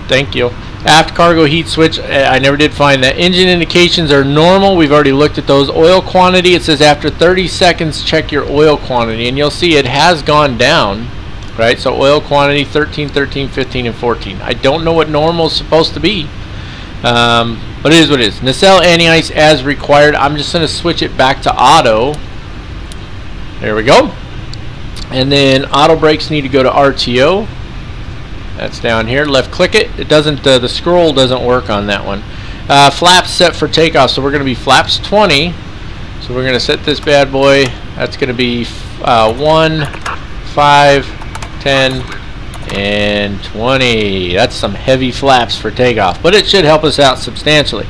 Thank you. Aft cargo heat switch, I never did find that. Engine indications are normal, we've already looked at those. Oil quantity, it says after 30 seconds check your oil quantity, and you'll see it has gone down, right? So oil quantity 13, 13, 15, and 14. I don't know what normal is supposed to be, but it is what it is. Nacelle anti-ice as required. I'm just going to switch it back to auto. There we go. And then auto brakes need to go to RTO. That's down here. Left click it. It doesn't. The scroll doesn't work on that one. Flaps set for takeoff. So we're going to be flaps 20. So we're going to set this bad boy. That's going to be 1, 5, 10, and 20. That's some heavy flaps for takeoff, but it should help us out substantially.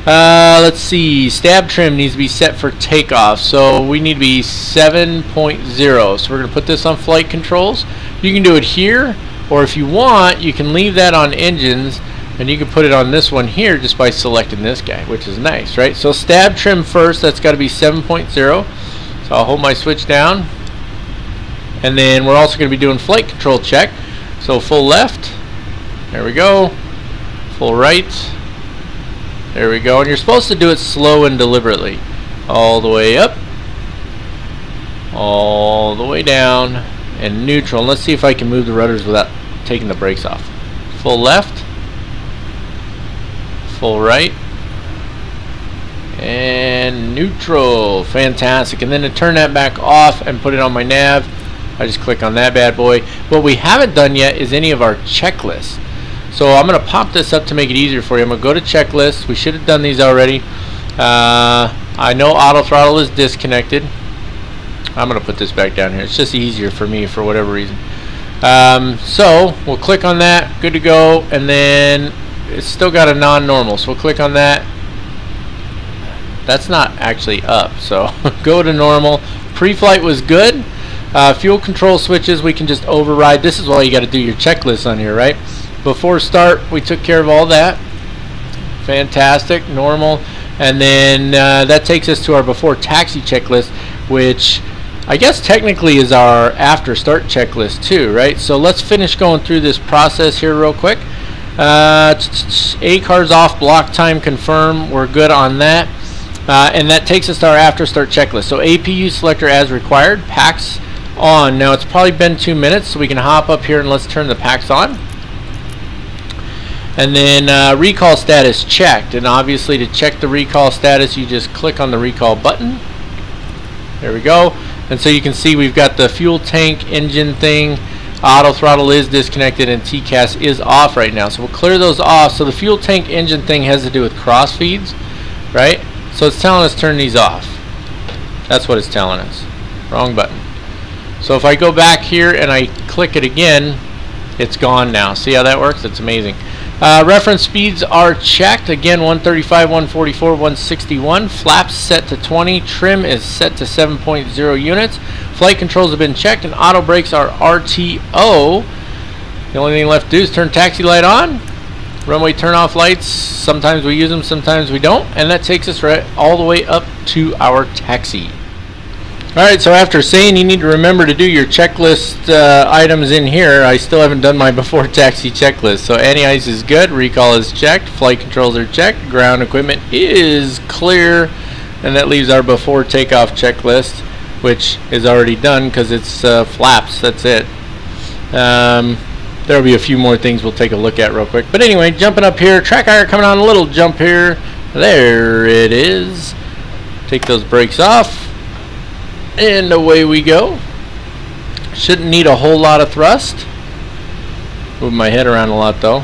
Let's see. Stab trim needs to be set for takeoff. So we need to be 7.0. So we're going to put this on flight controls. You can do it here. Or if you want, you can leave that on engines, and you can put it on this one here just by selecting this guy, which is nice, right? So stab trim first, that's got to be 7.0. So I'll hold my switch down. And then we're also going to be doing flight control check. So full left, there we go. Full right, there we go. And you're supposed to do it slow and deliberately. All the way up, all the way down, and neutral. And let's see if I can move the rudders without taking the brakes off. Full left, full right, and neutral. Fantastic. And then to turn that back off and put it on my nav, I just click on that bad boy. What we haven't done yet is any of our checklists. So I'm going to pop this up to make it easier for you. I'm going to go to checklists. We should have done these already. I know auto throttle is disconnected. I'm going to put this back down here. It's just easier for me for whatever reason. So we'll click on that. Good to go. And then it's still got a non-normal. So we'll click on that. That's not actually up. So go to normal. Pre-flight was good. Fuel control switches we can just override. This is why you got to do your checklist on here, right? Before start we took care of all that. Fantastic. Normal. And then that takes us to our before taxi checklist, which I guess technically is our after start checklist too, right? So let's finish going through this process here real quick. A cars off, block time confirm, we're good on that. And that takes us to our after start checklist. So APU selector as required, packs on. Now it's probably been 2 minutes, so we can hop up here and let's turn the packs on. And then recall status checked, and obviously to check the recall status you just click on the recall button. There we go. And so you can see we've got the fuel tank engine thing, auto throttle is disconnected, and TCAS is off right now. So we'll clear those off. So the fuel tank engine thing has to do with cross feeds, right? So it's telling us turn these off. That's what it's telling us. Wrong button. So if I go back here and I click it again, it's gone now. See how that works? It's amazing. Reference speeds are checked. Again, 135, 144, 161. Flaps set to 20. Trim is set to 7.0 units. Flight controls have been checked, and auto brakes are RTO. The only thing left to do is turn taxi light on. Runway turn off lights. Sometimes we use them, sometimes we don't. And that takes us right all the way up to our taxi. Alright, so after saying you need to remember to do your checklist items in here, I still haven't done my before taxi checklist. So anti-ice is good, recall is checked, flight controls are checked, ground equipment is clear, and that leaves our before takeoff checklist, which is already done because it's flaps, that's it. There'll be a few more things we'll take a look at real quick. But anyway, jumping up here, track hire coming on a little jump here. There it is. Take those brakes off. And away we go. Shouldn't need a whole lot of thrust. Move my head around a lot though.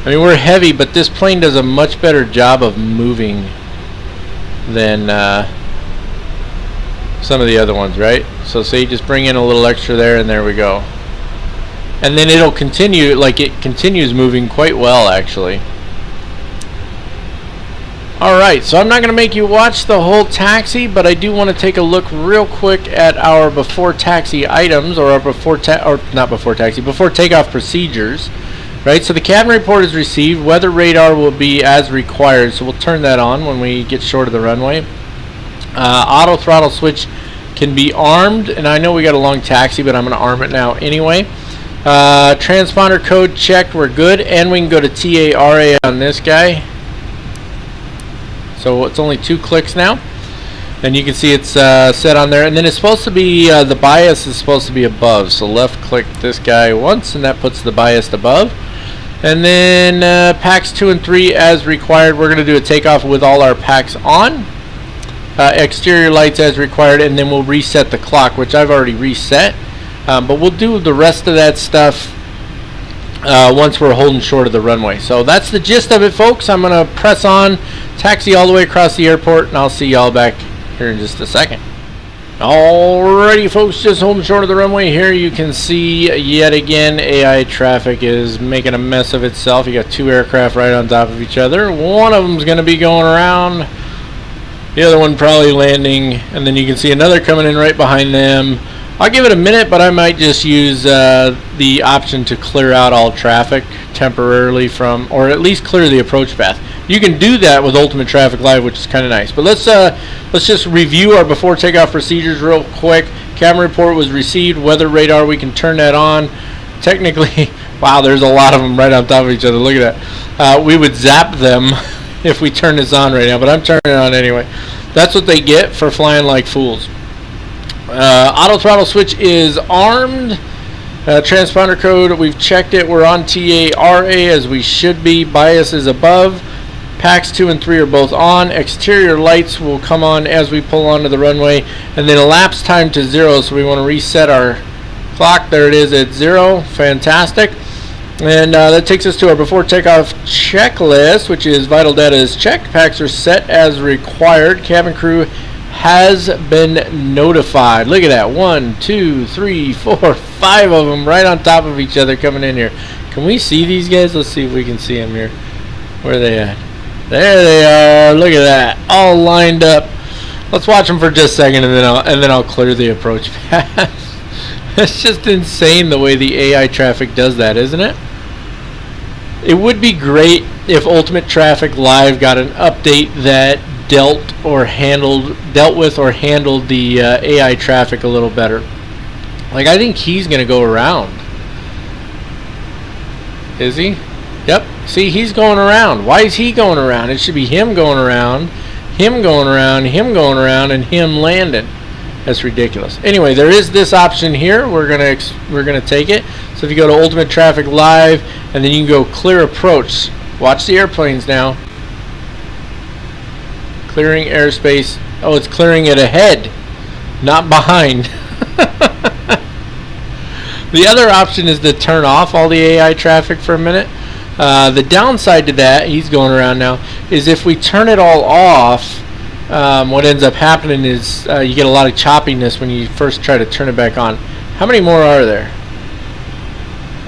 I mean, we're heavy, but this plane does a much better job of moving than some of the other ones, right? So say you just bring in a little extra there, and there we go. And then it'll continue, like it continues moving quite well actually. Alright, so I'm not going to make you watch the whole taxi, but I do want to take a look real quick at our before taxi items, or our before takeoff procedures. Right, so the cabin report is received. Weather radar will be as required, so we'll turn that on when we get short of the runway. Auto throttle switch can be armed, and I know we got a long taxi, but I'm going to arm it now anyway. Transponder code checked, we're good, and we can go to TARA on this guy. So it's only 2 clicks now, and you can see it's set on there. And then it's supposed to be the bias is supposed to be above. So left click this guy once, and that puts the bias above. And then packs 2 and 3 as required. We're going to do a takeoff with all our packs on. Exterior lights as required, and then we'll reset the clock, which I've already reset. But we'll do the rest of that stuff once we're holding short of the runway. So that's the gist of it, folks. I'm going to press on, taxi all the way across the airport, and I'll see y'all back here in just a second. Alrighty, folks, just holding short of the runway here. You can see yet again AI traffic is making a mess of itself. You got 2 aircraft right on top of each other. One of them's going to be going around, the other one probably landing, and then you can see another coming in right behind them. I'll give it a minute, but I might just use the option to clear out all traffic temporarily from, or at least clear the approach path. You can do that with Ultimate Traffic Live, which is kind of nice. But let's just review our before takeoff procedures real quick. Camera report was received. Weather radar, we can turn that on. Technically, wow, there's a lot of them right on top of each other. Look at that. We would zap them if we turn this on right now, but I'm turning it on anyway. That's what they get for flying like fools. Auto throttle switch is armed. Transponder code, we've checked it. We're on TARA as we should be. Bias is above. Packs 2 and 3 are both on. Exterior lights will come on as we pull onto the runway. And then elapsed time to 0, so we want to reset our clock. There it is at 0. Fantastic. And that takes us to our before takeoff checklist, which is vital data is checked. Packs are set as required. Cabin crew has been notified. Look at that. 1, 2, 3, 4, 5 of them right on top of each other coming in here. Can we see these guys? Let's see if we can see them here. Where are they at? There they are. Look at that. All lined up. Let's watch them for just a second, and then I'll clear the approach path. It's just insane the way the AI traffic does that, isn't it? It would be great if Ultimate Traffic Live got an update that dealt with or handled the AI traffic a little better. Like, I think he's gonna go around. Is he? Yep. See, he's going around. Why is he going around? It should be him going around, him going around, him going around, and him landing. That's ridiculous. Anyway, there is this option here. We're gonna take it. So if you go to Ultimate Traffic Live, and then you can go clear approach. Watch the airplanes now. Clearing airspace. Oh, it's clearing it ahead, not behind. The other option is to turn off all the AI traffic for a minute. The downside to that, he's going around now, is if we turn it all off, what ends up happening is you get a lot of choppiness when you first try to turn it back on. How many more are there?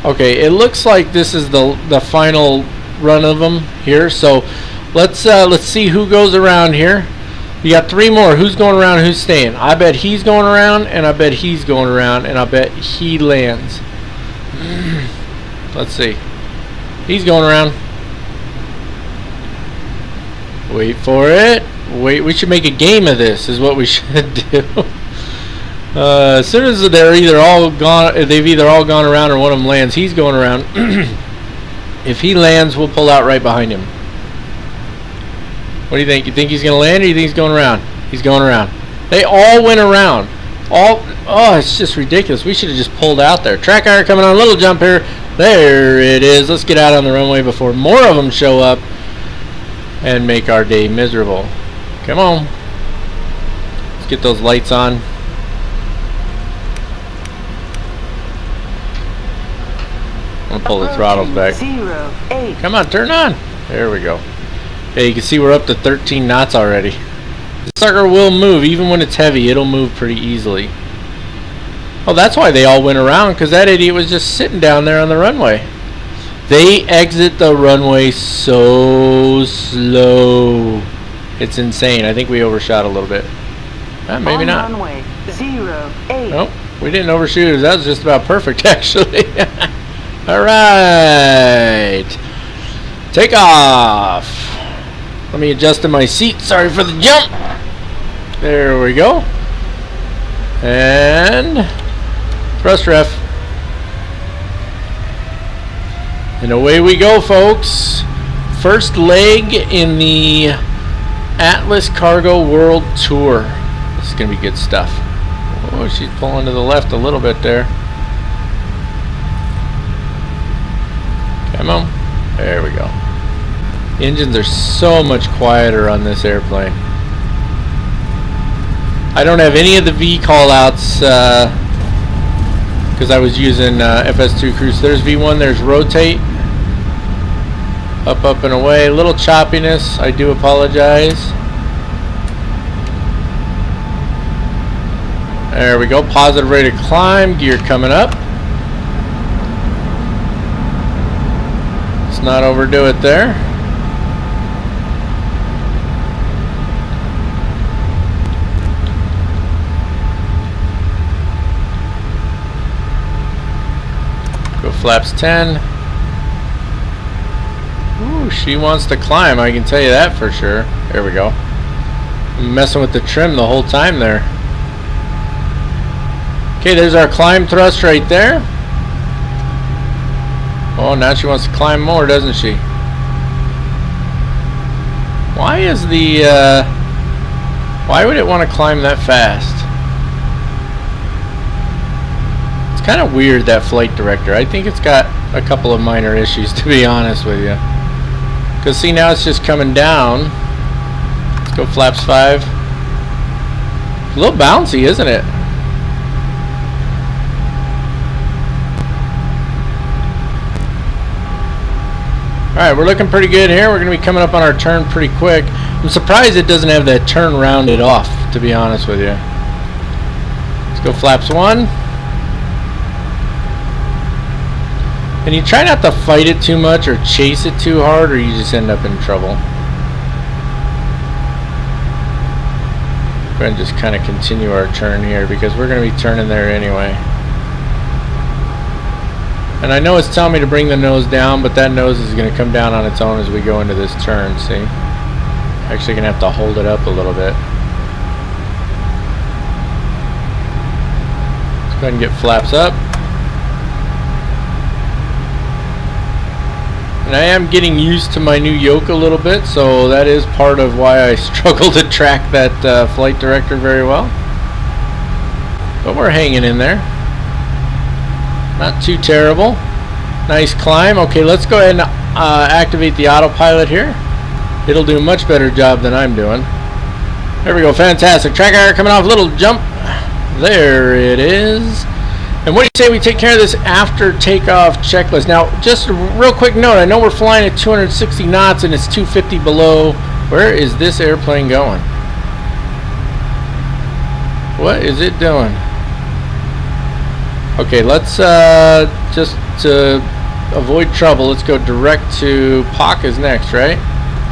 Okay, it looks like this is the final run of them here. So let's see who goes around here. You got 3 more. Who's going around? Who's staying? I bet he's going around, and I bet he's going around, and I bet he lands. Let's see. He's going around. Wait for it. Wait, we should make a game of this, is what we should do. As soon as they're either all gone, they've either all gone around or one of them lands, he's going around. If he lands, we'll pull out right behind him. What do you think? You think he's going to land, or you think he's going around? He's going around. They all went around. Oh, it's just ridiculous. We should have just pulled out there. Track iron coming on. Little jump here. There it is. Let's get out on the runway before more of them show up and make our day miserable. Come on. Let's get those lights on. I'm going to pull the throttles back. 08. Come on, turn on. There we go. Okay, you can see we're up to 13 knots already. The sucker will move. Even when it's heavy, it'll move pretty easily. Oh, that's why they all went around, because that idiot was just sitting down there on the runway. They exit the runway so slow. It's insane. I think we overshot a little bit. Maybe not. Runway 08. Nope, we didn't overshoot. That was just about perfect, actually. All right. Take off. Let me adjust in my seat. Sorry for the jump. There we go. And thrust ref. And away we go, folks. First leg in the Atlas Cargo World Tour. This is going to be good stuff. Oh, she's pulling to the left a little bit there. Come on. There we go. The engines are so much quieter on this airplane. I don't have any of the V callouts because I was using FS2 Cruise. There's V1, there's rotate. Up, up, and away. A little choppiness. I do apologize. There we go. Positive rate of climb. Gear coming up. Let's not overdo it there. Go flaps 10. Ooh, she wants to climb, I can tell you that for sure. There we go. I'm messing with the trim the whole time there. Okay, there's our climb thrust right there. Oh, now she wants to climb more, doesn't she? Why is the why would it want to climb that fast? It's kind of weird, that flight director. I think it's got a couple of minor issues, to be honest with you. Because see, now it's just coming down. Let's go flaps 5. A little bouncy, isn't it? Alright, we're looking pretty good here. We're going to be coming up on our turn pretty quick. I'm surprised it doesn't have that turn rounded off, to be honest with you. Let's go flaps 1. And you try not to fight it too much or chase it too hard, or you just end up in trouble. We're going to just kind of continue our turn here because we're going to be turning there anyway. And I know it's telling me to bring the nose down, but that nose is going to come down on its own as we go into this turn, see? Actually going to have to hold it up a little bit. Let's go ahead and get flaps up. And I am getting used to my new Yoke a little bit, so that is part of why I struggle to track that flight director very well. But we're hanging in there. Not too terrible. Nice climb. Okay, let's go ahead and activate the autopilot here. It'll do a much better job than I'm doing. There we go. Fantastic. Track error coming off. Little jump. There it is. And what do you say we take care of this after takeoff checklist? Now, just a real quick note. I know we're flying at 260 knots and it's 250 below. Where is this airplane going? What is it doing? Okay, let's just to avoid trouble, let's go direct to POC is next, right?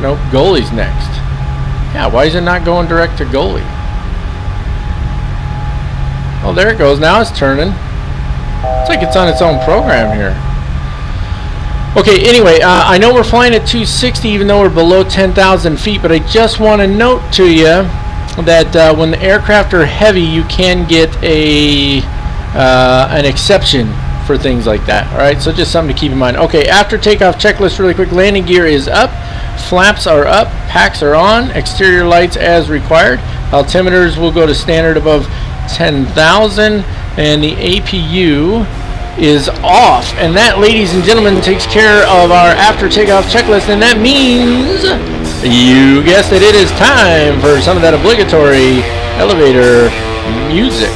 Nope, goalie's next. Yeah, why is it not going direct to goalie? Oh, there it goes. Now it's turning. It's like it's on its own program here. Okay, anyway, I know we're flying at 260 even though we're below 10,000 feet, but I just want to note to you that when the aircraft are heavy, you can get an exception for things like that. Alright, so just something to keep in mind. Okay, after takeoff checklist really quick. Landing gear is up, flaps are up, packs are on, exterior lights as required. Altimeters will go to standard above 10,000, and the APU is off. And that, ladies and gentlemen, takes care of our after takeoff checklist, and that means, you guessed it, it is time for some of that obligatory elevator music.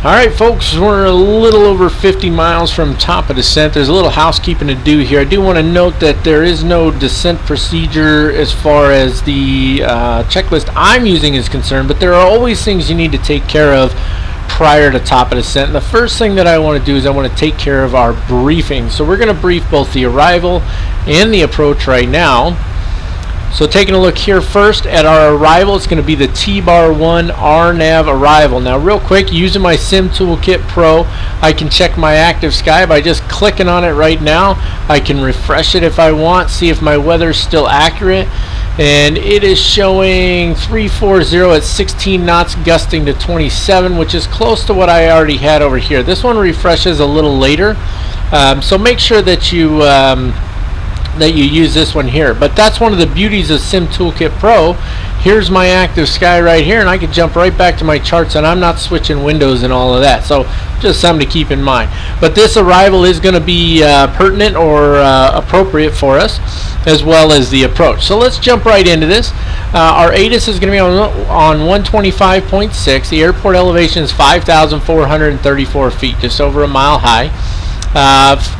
Alright folks, we're a little over 50 miles from top of descent. There's a little housekeeping to do here. I do want to note that there is no descent procedure as far as the checklist I'm using is concerned, but there are always things you need to take care of prior to top of descent. And the first thing that I want to do is I want to take care of our briefing. So we're going to brief both the arrival and the approach right now. So taking a look here first at our arrival, it's going to be the T-Bar 1 RNAV arrival. Now real quick, using my Sim Toolkit Pro, I can check my active sky by just clicking on it right now. I can refresh it if I want, see if my weather's still accurate. And it is showing 340 at 16 knots, gusting to 27, which is close to what I already had over here. This one refreshes a little later, so make sure that you use this one here. But that's one of the beauties of Sim Toolkit Pro. Here's my active sky right here, and I can jump right back to my charts, and I'm not switching windows and all of that. So just something to keep in mind. But this arrival is going to be pertinent or appropriate for us, as well as the approach. So let's jump right into this. Our ATIS is going to be on 125.6. The airport elevation is 5,434 feet, just over a mile high.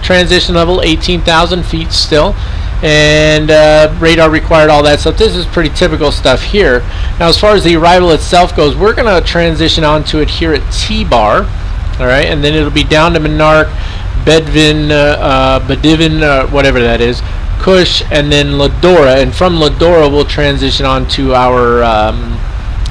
Transition level 18,000 feet still, and radar required, all that stuff. This is pretty typical stuff here. Now as far as the arrival itself goes, we're going to transition onto it here at T-Bar, alright, and then it'll be down to Menarche, Bedivin, whatever that is, Kush, and then Ladora, and from Ladora we'll transition on to our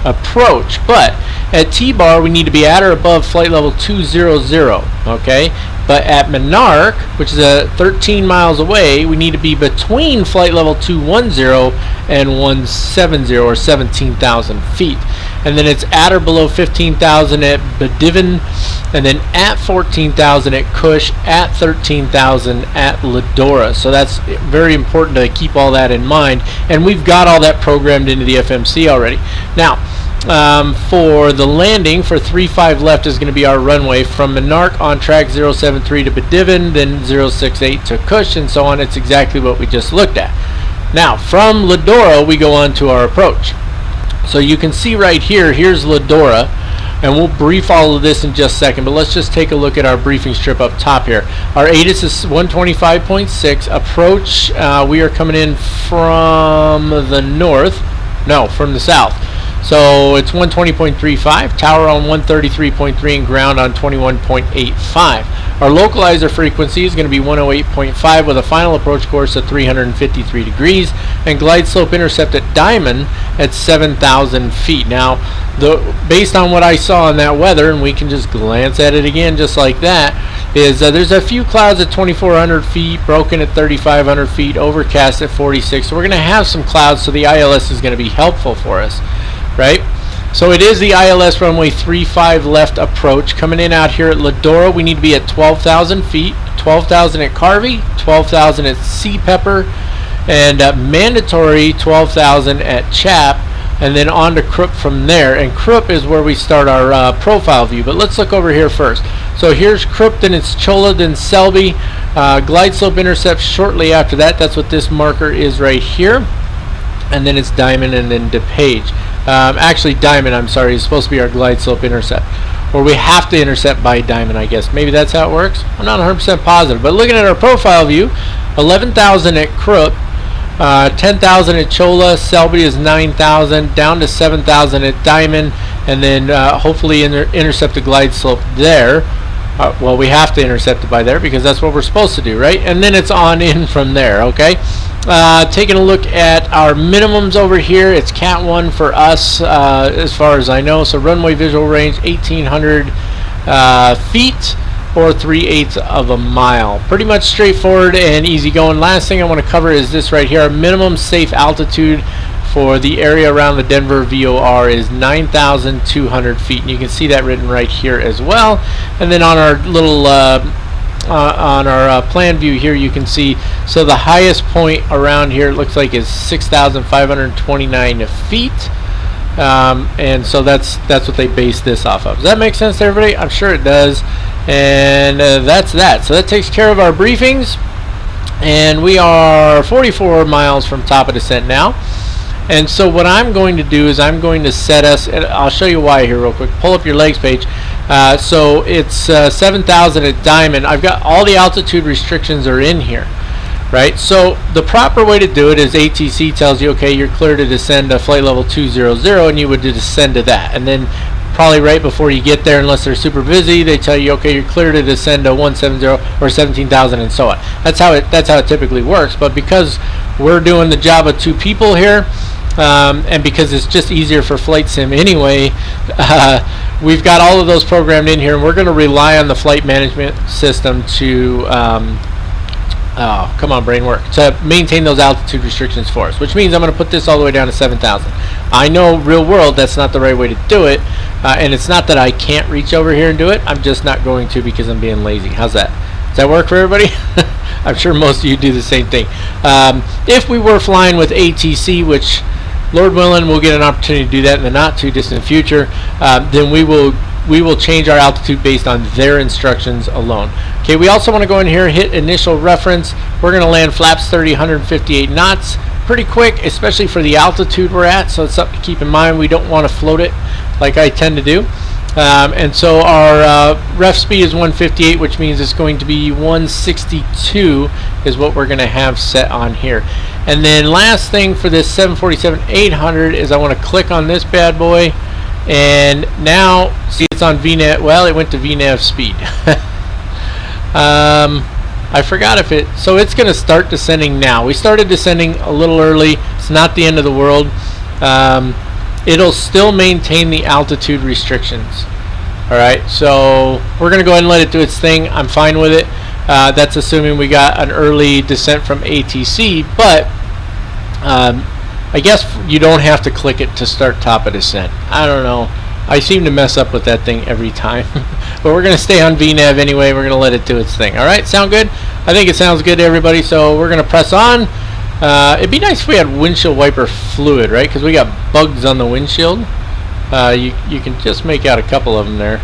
approach. But at T-Bar we need to be at or above flight level 200, okay? But at Menarche, which is 13 miles away, we need to be between flight level 210 and 170, or 17,000 feet. And then it's at or below 15,000 at Bedivin, and then at 14,000 at Kush, at 13,000 at Ladora. So that's very important to keep all that in mind. And we've got all that programmed into the FMC already. Now, for the landing for 35 left is going to be our runway from Menarche on track 073 to Bedivin, then 068 to Kush, and so on. It's exactly what we just looked at. Now from Ladora we go on to our approach. So you can see right here, here's Ladora, and we'll brief all of this in just a second, but let's just take a look at our briefing strip up top here. Our ATIS is 125.6. Approach, we are coming in from the north, no, from the south. So it's 120.35, tower on 133.3, and ground on 21.85. Our localizer frequency is going to be 108.5 with a final approach course of 353 degrees, and glide slope intercept at Diamond at 7,000 feet. Now, based on what I saw in that weather, and we can just glance at it again just like that, is there's a few clouds at 2,400 feet, broken at 3,500 feet, overcast at 46. So we're going to have some clouds, so the ILS is going to be helpful for us. Right? So it is the ILS runway 35 left approach. Coming in out here at Ladora, we need to be at 12,000 feet, 12,000 at Carvey, 12,000 at Sea Pepper, and mandatory 12,000 at Chap, and then on to Krupp from there. And Krupp is where we start our profile view. But let's look over here first. So here's Krupp, then it's Chola, then Selby. Glide slope intercept shortly after that. That's what this marker is right here. And then it's Diamond, and then DePage. Actually Diamond, I'm sorry, is supposed to be our glide slope intercept, or we have to intercept by Diamond, I guess. Maybe that's how it works. I'm not 100% positive, but looking at our profile view, 11,000 at Krupp, 10,000 at Chola, Selby is 9,000, down to 7,000 at Diamond, and then hopefully intercept the glide slope there. Well, we have to intercept it by there because that's what we're supposed to do, right? And then it's on in from there, okay? Taking a look at our minimums over here, it's Cat 1 for us as far as I know. So runway visual range 1,800 feet, or 3/8 of a mile. Pretty much straightforward and easy going. Last thing I want to cover is this right here. Our minimum safe altitude for the area around the Denver VOR is 9,200 feet, and you can see that written right here as well. And then on our little plan view here, you can see, so the highest point around here, it looks like, is 6,529 feet, and so that's what they base this off of. Does that make sense to everybody? I'm sure it does. And that's that. So that takes care of our briefings, and we are 44 miles from top of descent now. And so what I'm going to do is I'm going to set us, and I'll show you why here real quick. Pull up your legs page. So it's 7,000 at Diamond. I've got all the altitude restrictions are in here, right? So the proper way to do it is ATC tells you, okay, you're clear to descend to flight level 200, and you would descend to that. And then probably right before you get there, unless they're super busy, they tell you, okay, you're clear to descend to 170 or 17,000 and so on. That's how it typically works. But because we're doing the job of 2 people here, and because it's just easier for flight sim anyway, we've got all of those programmed in here, and we're going to rely on the flight management system to oh, come on, brain work, to maintain those altitude restrictions for us, which means I'm going to put this all the way down to 7,000. I know real world that's not the right way to do it, and it's not that I can't reach over here and do it. I'm just not going to because I'm being lazy. How's that? Does that work for everybody? I'm sure most of you do the same thing. If we were flying with ATC, which Lord willing we'll get an opportunity to do that in the not too distant future, then we will change our altitude based on their instructions alone. Okay, we also want to go in here, hit initial reference. We're going to land flaps 30, 158 knots. Pretty quick, especially for the altitude we're at, so it's something to keep in mind. We don't want to float it like I tend to do. And so our ref speed is 158, which means it's going to be 162 is what we're going to have set on here. And then last thing for this 747-800 is I want to click on this bad boy, and now see it's on VNAV. Well, it went to VNAV speed. I forgot if it, so it's going to start descending now. We started descending a little early. It's not the end of the world. It'll still maintain the altitude restrictions. Alright, so we're going to go ahead and let it do its thing. I'm fine with it. That's assuming we got an early descent from ATC, but I guess you don't have to click it to start top of descent. I don't know. I seem to mess up with that thing every time. But we're going to stay on VNAV anyway. We're going to let it do its thing. Alright, sound good? I think it sounds good to everybody, so we're going to press on. It'd be nice if we had windshield wiper fluid, right? Because we got bugs on the windshield. You can just make out a couple of them there.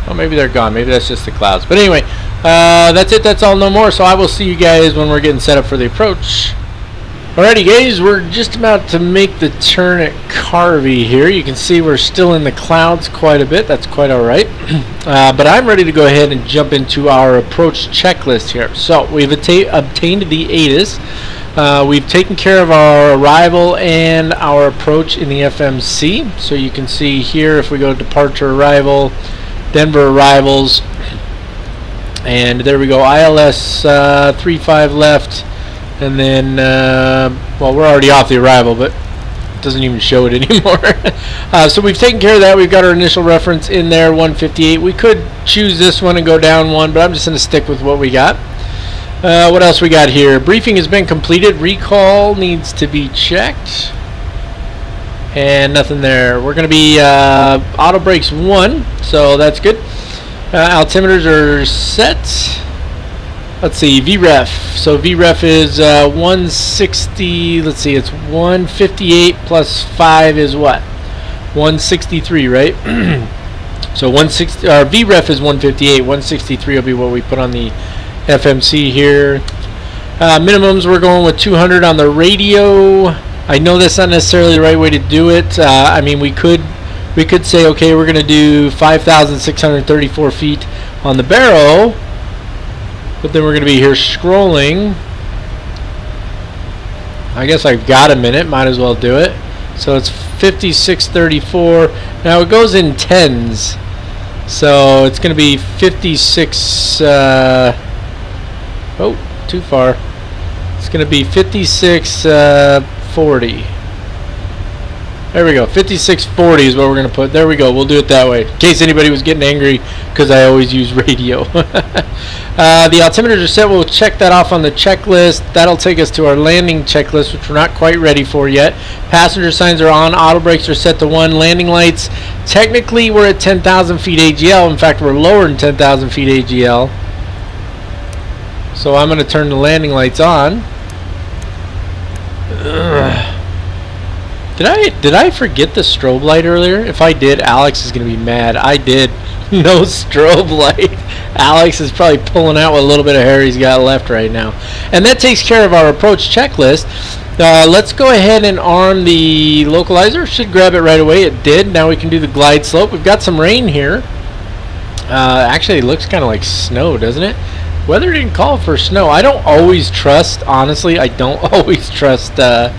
Oh, maybe they're gone. Maybe that's just the clouds. But anyway, that's it. That's all. No more. So I will see you guys when we're getting set up for the approach. Alrighty, guys. We're just about to make the turn at Carvey here. You can see we're still in the clouds quite a bit. That's quite all right. But I'm ready to go ahead and jump into our approach checklist here. So we've obtained the ATIS. We've taken care of our arrival and our approach in the FMC. So you can see here, if we go to departure arrival, Denver arrivals, and there we go, ILS 35 left, and then, well, we're already off the arrival, but it doesn't even show it anymore. So we've taken care of that. We've got our initial reference in there, 158. We could choose this one and go down one, but I'm just going to stick with what we got. What else we got here? Briefing has been completed. Recall needs to be checked. And nothing there. We're going to be auto brakes 1, so that's good. Altimeters are set. Let's see, VREF. So VREF is 160. Let's see, it's 158 plus 5 is what? 163, right? So 160. Our VREF is 158. 163 will be what we put on the FMC here. Minimums, we're going with 200 on the radio. I know that's not necessarily the right way to do it. I mean, we could say, okay, we're going to do 5,634 feet on the barrel, but then we're going to be here scrolling. I guess I've got a minute, might as well do it. So it's 5634. Now it goes in tens, so it's going to be 56. Oh, too far. It's going to be 5640. There we go. 5640 is what we're going to put. There we go. We'll do it that way. In case anybody was getting angry because I always use radio. The altimeters are set. We'll check that off on the checklist. That'll take us to our landing checklist, which we're not quite ready for yet. Passenger signs are on. Auto brakes are set to 1. Landing lights. Technically, we're at 10,000 feet AGL. In fact, we're lower than 10,000 feet AGL. So I'm going to turn the landing lights on. Did I forget the strobe light earlier? If I did, Alex is going to be mad. I did. No strobe light. Alex is probably pulling out what little bit of hair he's got left right now. And that takes care of our approach checklist. Let's go ahead and arm the localizer. Should grab it right away. It did. Now we can do the glide slope. We've got some rain here. Actually, it looks kind of like snow, doesn't it? Weather didn't call for snow. I don't always trust, honestly, I don't always trust the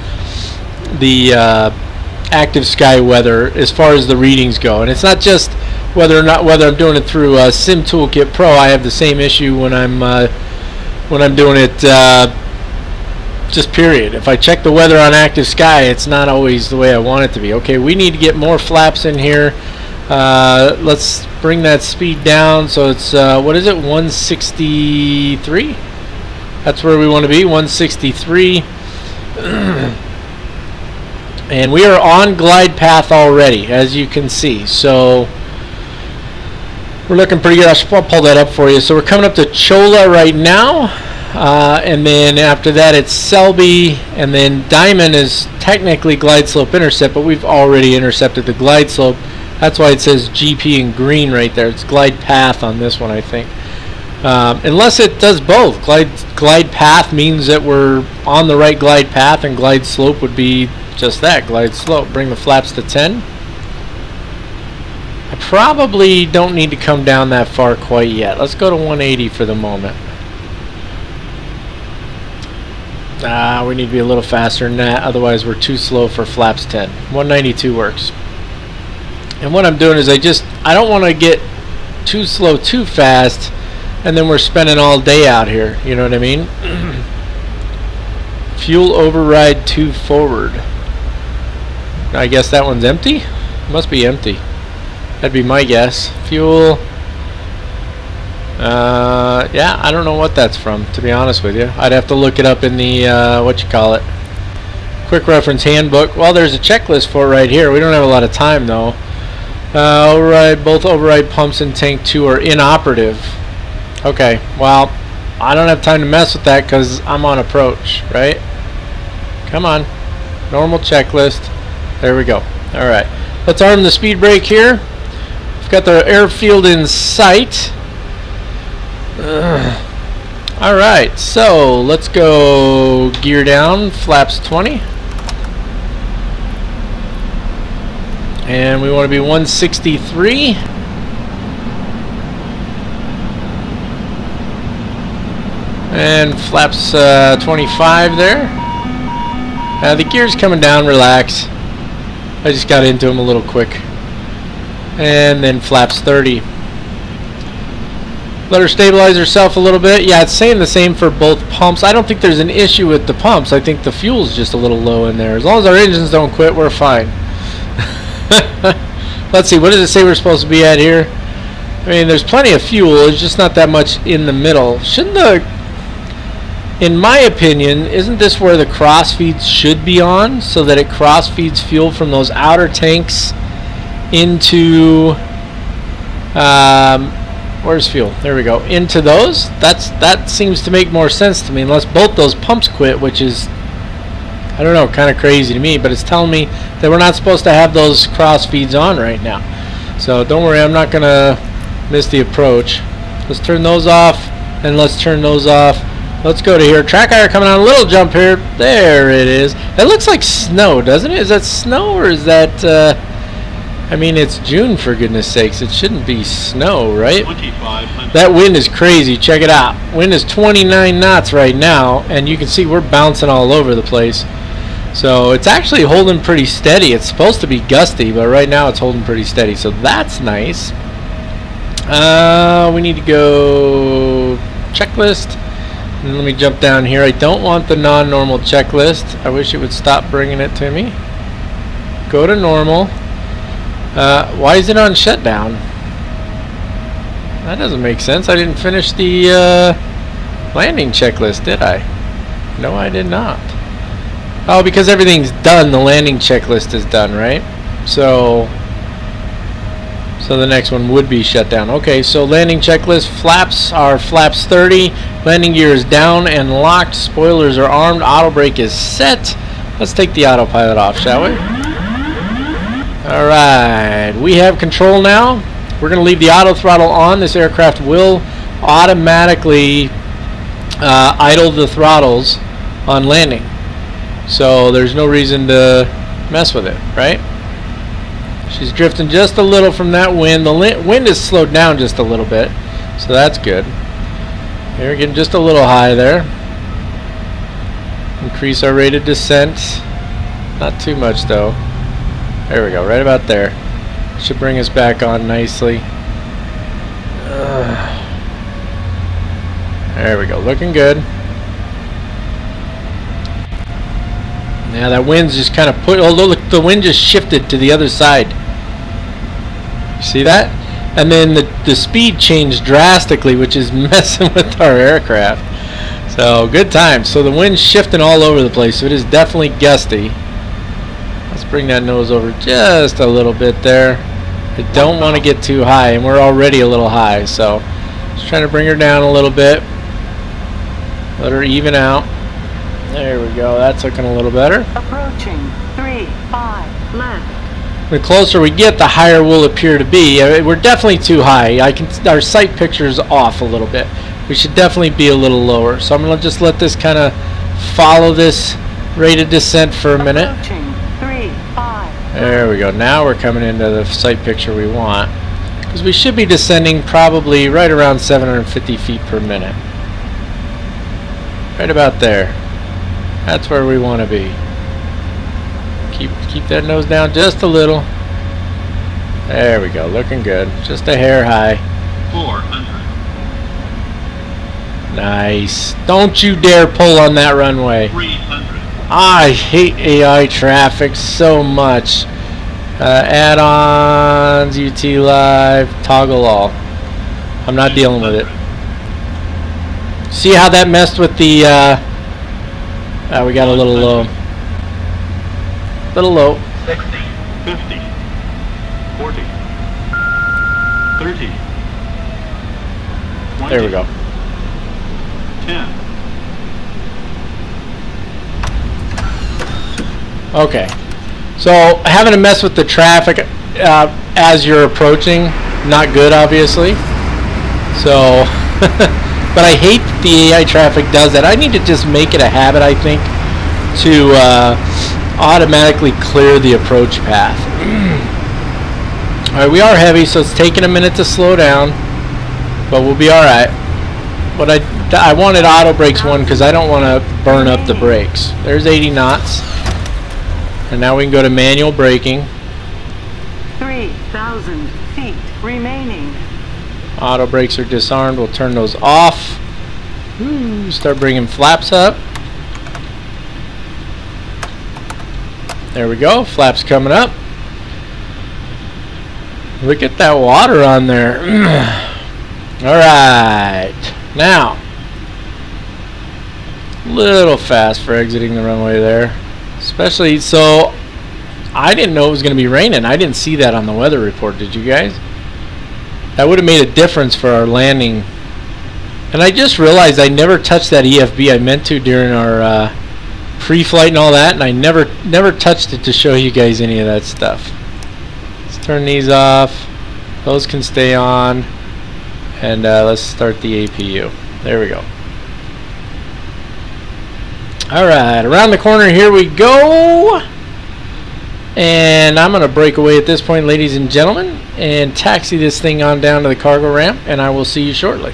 active sky weather as far as the readings go. And it's not just whether I'm doing it through Sim Toolkit Pro. I have the same issue when I'm doing it just period. If I check the weather on active sky, it's not always the way I want it to be. Okay, we need to get more flaps in here. Let's bring that speed down so it's what is it, 163? That's where we want to be, 163. And we are on glide path already, as you can see, so we're looking pretty good. I'll pull that up for you. So we're coming up to Chola right now, and then after that it's Selby, and then Diamond is technically glide slope intercept, but we've already intercepted the glide slope. That's why it says GP in green right there. It's glide path on this one, I think. Unless it does both. Glide path means that we're on the right glide path, and glide slope would be just that, glide slope. Bring the flaps to 10. I probably don't need to come down that far quite yet. Let's go to 180 for the moment. We need to be a little faster than that, otherwise we're too slow for flaps 10. 192 works. And what I'm doing is I don't want to get too slow too fast, and then we're spending all day out here, you know what I mean? Fuel override 2 forward. I guess that one's empty? Must be empty. That'd be my guess. Fuel. Yeah, I don't know what that's from, to be honest with you. I'd have to look it up in the, quick reference handbook. Well, there's a checklist for it right here. We don't have a lot of time, though. Both override pumps in tank 2 are inoperative. Okay, well, I don't have time to mess with that because I'm on approach, right? Come on. Normal checklist. There we go. Alright. Let's arm the speed brake here. We've got the airfield in sight. Alright, so let's go gear down, flaps 20. And we want to be 163. And flaps 25 there. The gear's coming down, relax. I just got into them a little quick. And then flaps 30. Let her stabilize herself a little bit. Yeah, it's saying the same for both pumps. I don't think there's an issue with the pumps. I think the fuel's just a little low in there. As long as our engines don't quit, we're fine. Let's see, what does it say we're supposed to be at here? I mean, there's plenty of fuel. There's just not that much in the middle. Shouldn't the... In my opinion, isn't this where the cross feeds should be on, so that it cross feeds fuel from those outer tanks into where's fuel? There we go. Into those? That seems to make more sense to me, unless both those pumps quit, which is, I don't know, kind of crazy to me, but it's telling me that we're not supposed to have those cross feeds on right now. So don't worry, I'm not gonna miss the approach. Let's turn those off, and let's turn those off. Let's go to here. Track IR coming on a little jump here. There it is. That looks like snow, doesn't it? Is that snow, or is that, I mean, it's June, for goodness sakes. It shouldn't be snow, right? 2500. That wind is crazy. Check it out. Wind is 29 knots right now, and you can see we're bouncing all over the place. So it's actually holding pretty steady. It's supposed to be gusty, but right now it's holding pretty steady. So that's nice. We need to go checklist. And let me jump down here. I don't want the non-normal checklist. I wish it would stop bringing it to me. Go to normal. Why is it on shutdown? That doesn't make sense. I didn't finish the landing checklist, did I? No, I did not. Oh, because everything's done, the landing checklist is done, right? So the next one would be shut down. Okay, so landing checklist, flaps are flaps 30, landing gear is down and locked, spoilers are armed, auto brake is set. Let's take the autopilot off, shall we? Alright, we have control now. We're going to leave the auto throttle on. This aircraft will automatically idle the throttles on landing. So there's no reason to mess with it, right? She's drifting just a little from that wind. The wind is slowed down just a little bit, so that's good. Here, we're getting just a little high there. Increase our rate of descent. Not too much though. There we go, right about there. Should bring us back on nicely. There we go, looking good. Yeah, that wind's just kind of put. Oh, look, the wind just shifted to the other side. See that? And then the speed changed drastically, which is messing with our aircraft. So good times. So the wind's shifting all over the place. So it is definitely gusty. Let's bring that nose over just a little bit there. I don't want to get too high, and we're already a little high. So just trying to bring her down a little bit. Let her even out. There we go. That's looking a little better. Approaching 3-5 left. The closer we get, the higher we'll appear to be. We're definitely too high. Our sight picture's off a little bit. We should definitely be a little lower. So I'm going to just let this kind of follow this rate of descent for a minute. Approaching 3-5. There we go. Now we're coming into the sight picture we want. Because we should be descending probably right around 750 feet per minute. Right about there. That's where we want to be. Keep that nose down just a little. There we go, looking good. Just a hair high. 400. Nice. Don't you dare pull on that runway. 300. I hate AI traffic so much. Add-ons, UT Live, toggle all. I'm not dealing with it. See how that messed with the we got a little low. Little low. 60. 50. 40. 30. 20. There we go. 10. Okay. So having to mess with the traffic as you're approaching, not good obviously. So but I hate that the AI traffic does that. I need to just make it a habit, I think, to automatically clear the approach path. Alright, we are heavy, so it's taking a minute to slow down, but we'll be alright. But I wanted auto brakes one because I don't want to burn up the brakes. There's 80 knots. And now we can go to manual braking. 3,000 feet remaining. Auto brakes are disarmed. We'll turn those off. Ooh, start bringing flaps up. There we go. Flaps coming up. Look at that water on there. Alright. Now, a little fast for exiting the runway there. Especially, so I didn't know it was going to be raining. I didn't see that on the weather report. Did you guys? That would have made a difference for our landing. And I just realized I never touched that EFB. I meant to during our pre-flight and all that, and I never touched it to show you guys any of that stuff. Let's turn these off. Those can stay on. And let's start the APU. There we go. Alright, around the corner here we go. And I'm going to break away at this point, ladies and gentlemen, and taxi this thing on down to the cargo ramp, and I will see you shortly.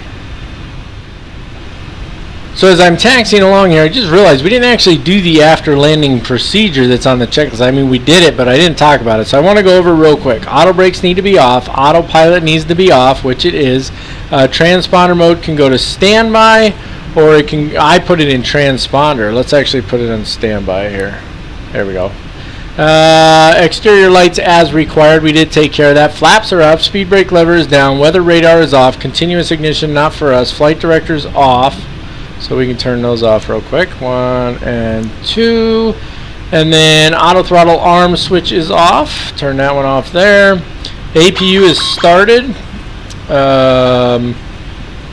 So as I'm taxiing along here, I just realized we didn't actually do the after landing procedure that's on the checklist. I mean, we did it, but I didn't talk about it. So I want to go over real quick. Auto brakes need to be off. Autopilot needs to be off, which it is. Transponder mode can go to standby, or it can. I put it in transponder. Let's actually put it on standby here. There we go. Exterior lights as required. We did take care of that. Flaps are up. Speed brake lever is down. Weather radar is off. Continuous ignition not for us. Flight director's off. So we can turn those off real quick. 1 and 2. And then auto throttle arm switch is off. Turn that one off there. APU is started.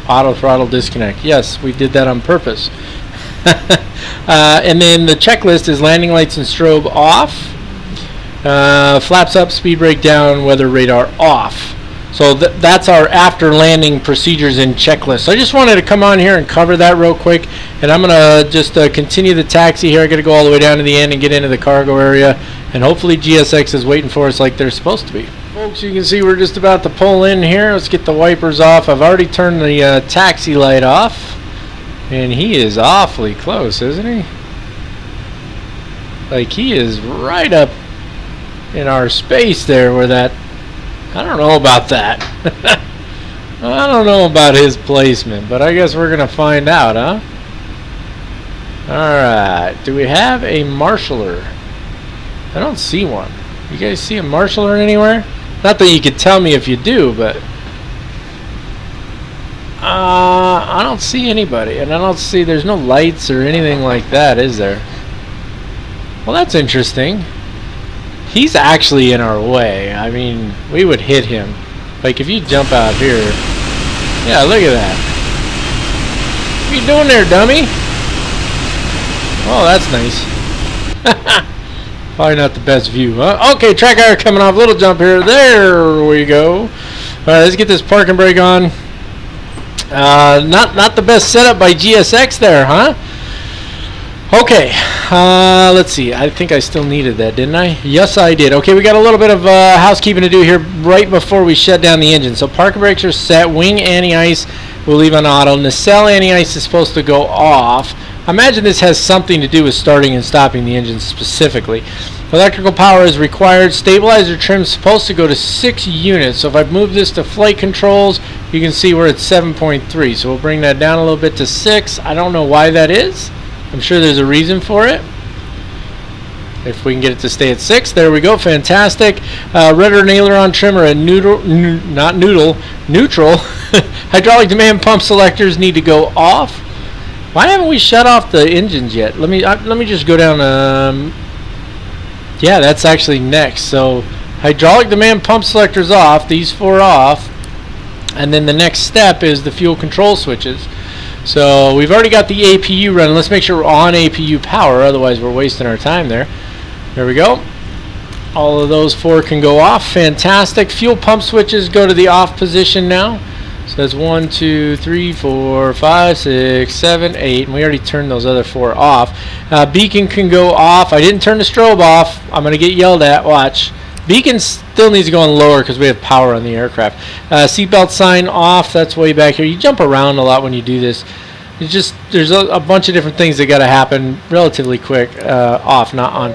Auto throttle disconnect. Yes, we did that on purpose. And then the checklist is landing lights and strobe off. Flaps up, speed brake down, weather radar off. So that's our after landing procedures and checklist. So I just wanted to come on here and cover that real quick, and I'm gonna just continue the taxi here. I gotta go all the way down to the end and get into the cargo area, and hopefully GSX is waiting for us like they're supposed to be. Folks, you can see we're just about to pull in here. Let's get the wipers off. I've already turned the taxi light off, and he is awfully close, isn't he? Like, he is right up in our space there where that... I don't know about that. I don't know about his placement, but I guess we're going to find out, huh? Alright, do we have a marshaller? I don't see one. You guys see a marshaller anywhere? Not that you could tell me if you do, but... I don't see anybody, and I don't see... There's no lights or anything like that, is there? Well, that's interesting. He's actually in our way. I mean, we would hit him. Like, if you jump out here... Yeah, look at that. What are you doing there, dummy? Oh, that's nice. Probably not the best view, huh? Okay, track hour coming off. Little jump here. There we go. Alright, let's get this parking brake on. Not the best setup by GSX there, huh? Okay, let's see. I think I still needed that, didn't I? Yes, I did. Okay, we got a little bit of housekeeping to do here right before we shut down the engine. So parking brakes are set. Wing anti-ice will leave on auto. Nacelle anti-ice is supposed to go off. I imagine this has something to do with starting and stopping the engine specifically. Electrical power is required. Stabilizer trim is supposed to go to 6 units. So if I move this to flight controls, you can see we're at 7.3. So we'll bring that down a little bit to 6. I don't know why that is. I'm sure there's a reason for it. If we can get it to stay at 6, there we go, fantastic. Rudder and aileron trimmer and neutral. Hydraulic demand pump selectors need to go off. Why haven't we shut off the engines yet? Let me just go down. Yeah, that's actually next. So hydraulic demand pump selectors off. These 4 off, and then the next step is the fuel control switches. So we've already got the APU running. Let's make sure we're on APU power, otherwise we're wasting our time there. There we go. All of those 4 can go off. Fantastic. Fuel pump switches go to the off position now. So that's 1, 2, 3, 4, 5, 6, 7, 8, and we already turned those other 4 off. Beacon can go off. I didn't turn the strobe off. I'm going to get yelled at. Watch. Beacon still needs to go on lower because we have power on the aircraft. Seatbelt sign off. That's way back here. You jump around a lot when you do this. It's just there's a bunch of different things that got to happen relatively quick. Off, not on.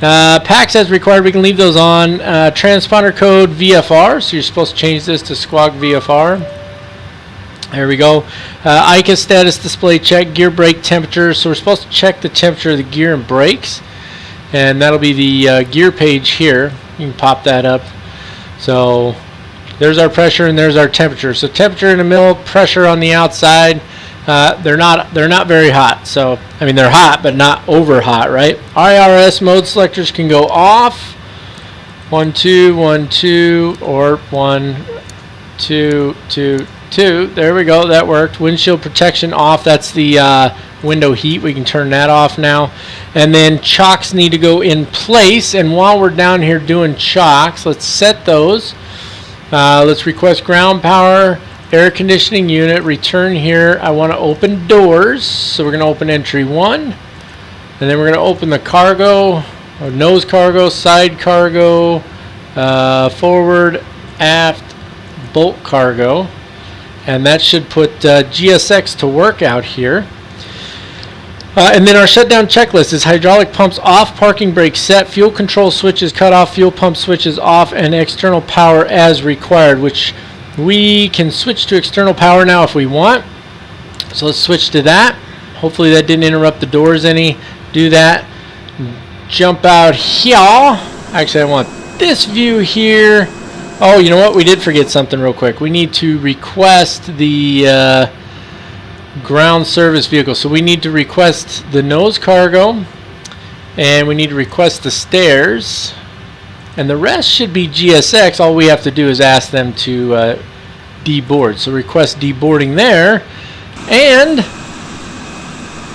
Packs as required. We can leave those on. Transponder code VFR. So you're supposed to change this to squawk VFR. There we go. ICA status display check. Gear brake temperature. So we're supposed to check the temperature of the gear and brakes. And that'll be the gear page here. You can pop that up. So there's our pressure and there's our temperature. So temperature in the middle, pressure on the outside. They're not very hot. So I mean they're hot, but not over hot, right? IRS mode selectors can go off. 1, 2, 1, 2, or 1, 2, 2, 2. There we go. That worked. Windshield protection off. That's the window heat. We can turn that off now. And then chocks need to go in place. And while we're down here doing chocks, let's set those. Let's request ground power, air conditioning unit, return here. I want to open doors. So we're going to open entry 1. And then we're going to open the cargo, or nose cargo, side cargo, forward, aft, bulk cargo. And that should put GSX to work out here. And then our shutdown checklist is hydraulic pumps off, parking brake set, fuel control switches cut off, fuel pump switches off, and external power as required, which we can switch to external power now if we want. So let's switch to that. Hopefully that didn't interrupt the doors any. Do that. Jump out here. Actually, I want this view here. Oh, you know what? We did forget something real quick. We need to request the ground service vehicle. So we need to request the nose cargo, and we need to request the stairs, and the rest should be GSX. All we have to do is ask them to deboard. So request deboarding there, and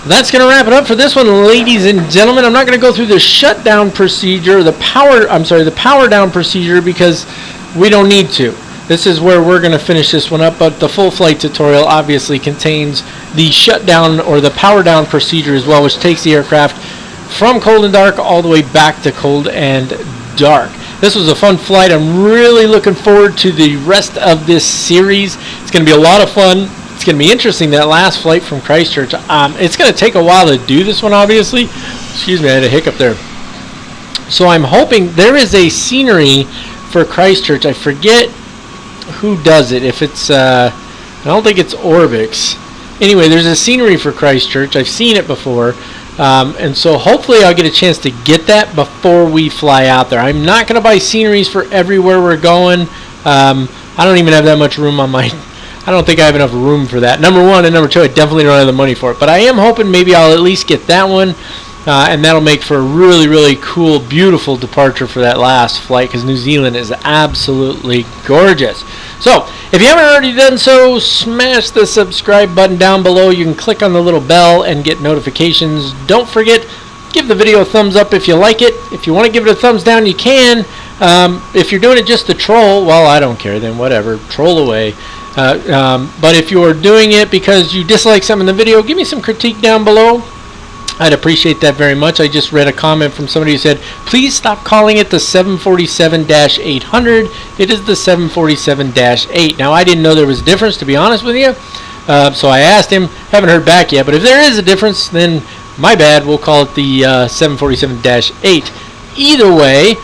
that's going to wrap it up for this one, ladies and gentlemen. I'm not going to go through the shutdown procedure, the power down procedure, because we don't need to. this is where we're going to finish this one up, but the full flight tutorial obviously contains the shutdown or the power down procedure as well, which takes the aircraft from cold and dark all the way back to cold and dark. This was a fun flight. I'm really looking forward to the rest of this series. It's going to be a lot of fun. It's going to be interesting, that last flight from Christchurch. It's going to take a while to do this one, obviously. Excuse me, I had a hiccup there. So I'm hoping there is a scenery for Christchurch. I forget who does it. If it's, I don't think it's Orbix. Anyway, there's a scenery for Christchurch. I've seen it before. And so hopefully I'll get a chance to get that before we fly out there. I'm not going to buy sceneries for everywhere we're going. I don't even have that much room on my... I don't think I have enough room for that. Number one, and number two, I definitely don't have the money for it. But I am hoping maybe I'll at least get that one. And that'll make for a really, really cool, beautiful departure for that last flight, because New Zealand is absolutely gorgeous. So, if you haven't already done so, smash the subscribe button down below. You can click on the little bell and get notifications. Don't forget, give the video a thumbs up if you like it. If you want to give it a thumbs down, you can. If you're doing it just to troll, well, I don't care, then whatever, troll away. But if you're doing it because you dislike something in the video, give me some critique down below. I'd appreciate that very much. I just read a comment from somebody who said, please stop calling it the 747-800. It is the 747-8. Now, I didn't know there was a difference, to be honest with you. So I asked him. Haven't heard back yet. But if there is a difference, then my bad. We'll call it the 747-8. Either way,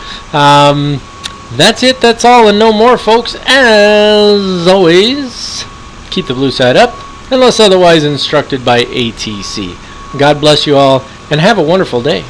that's it. That's all and no more, folks. As always, keep the blue side up, unless otherwise instructed by ATC. God bless you all, and have a wonderful day.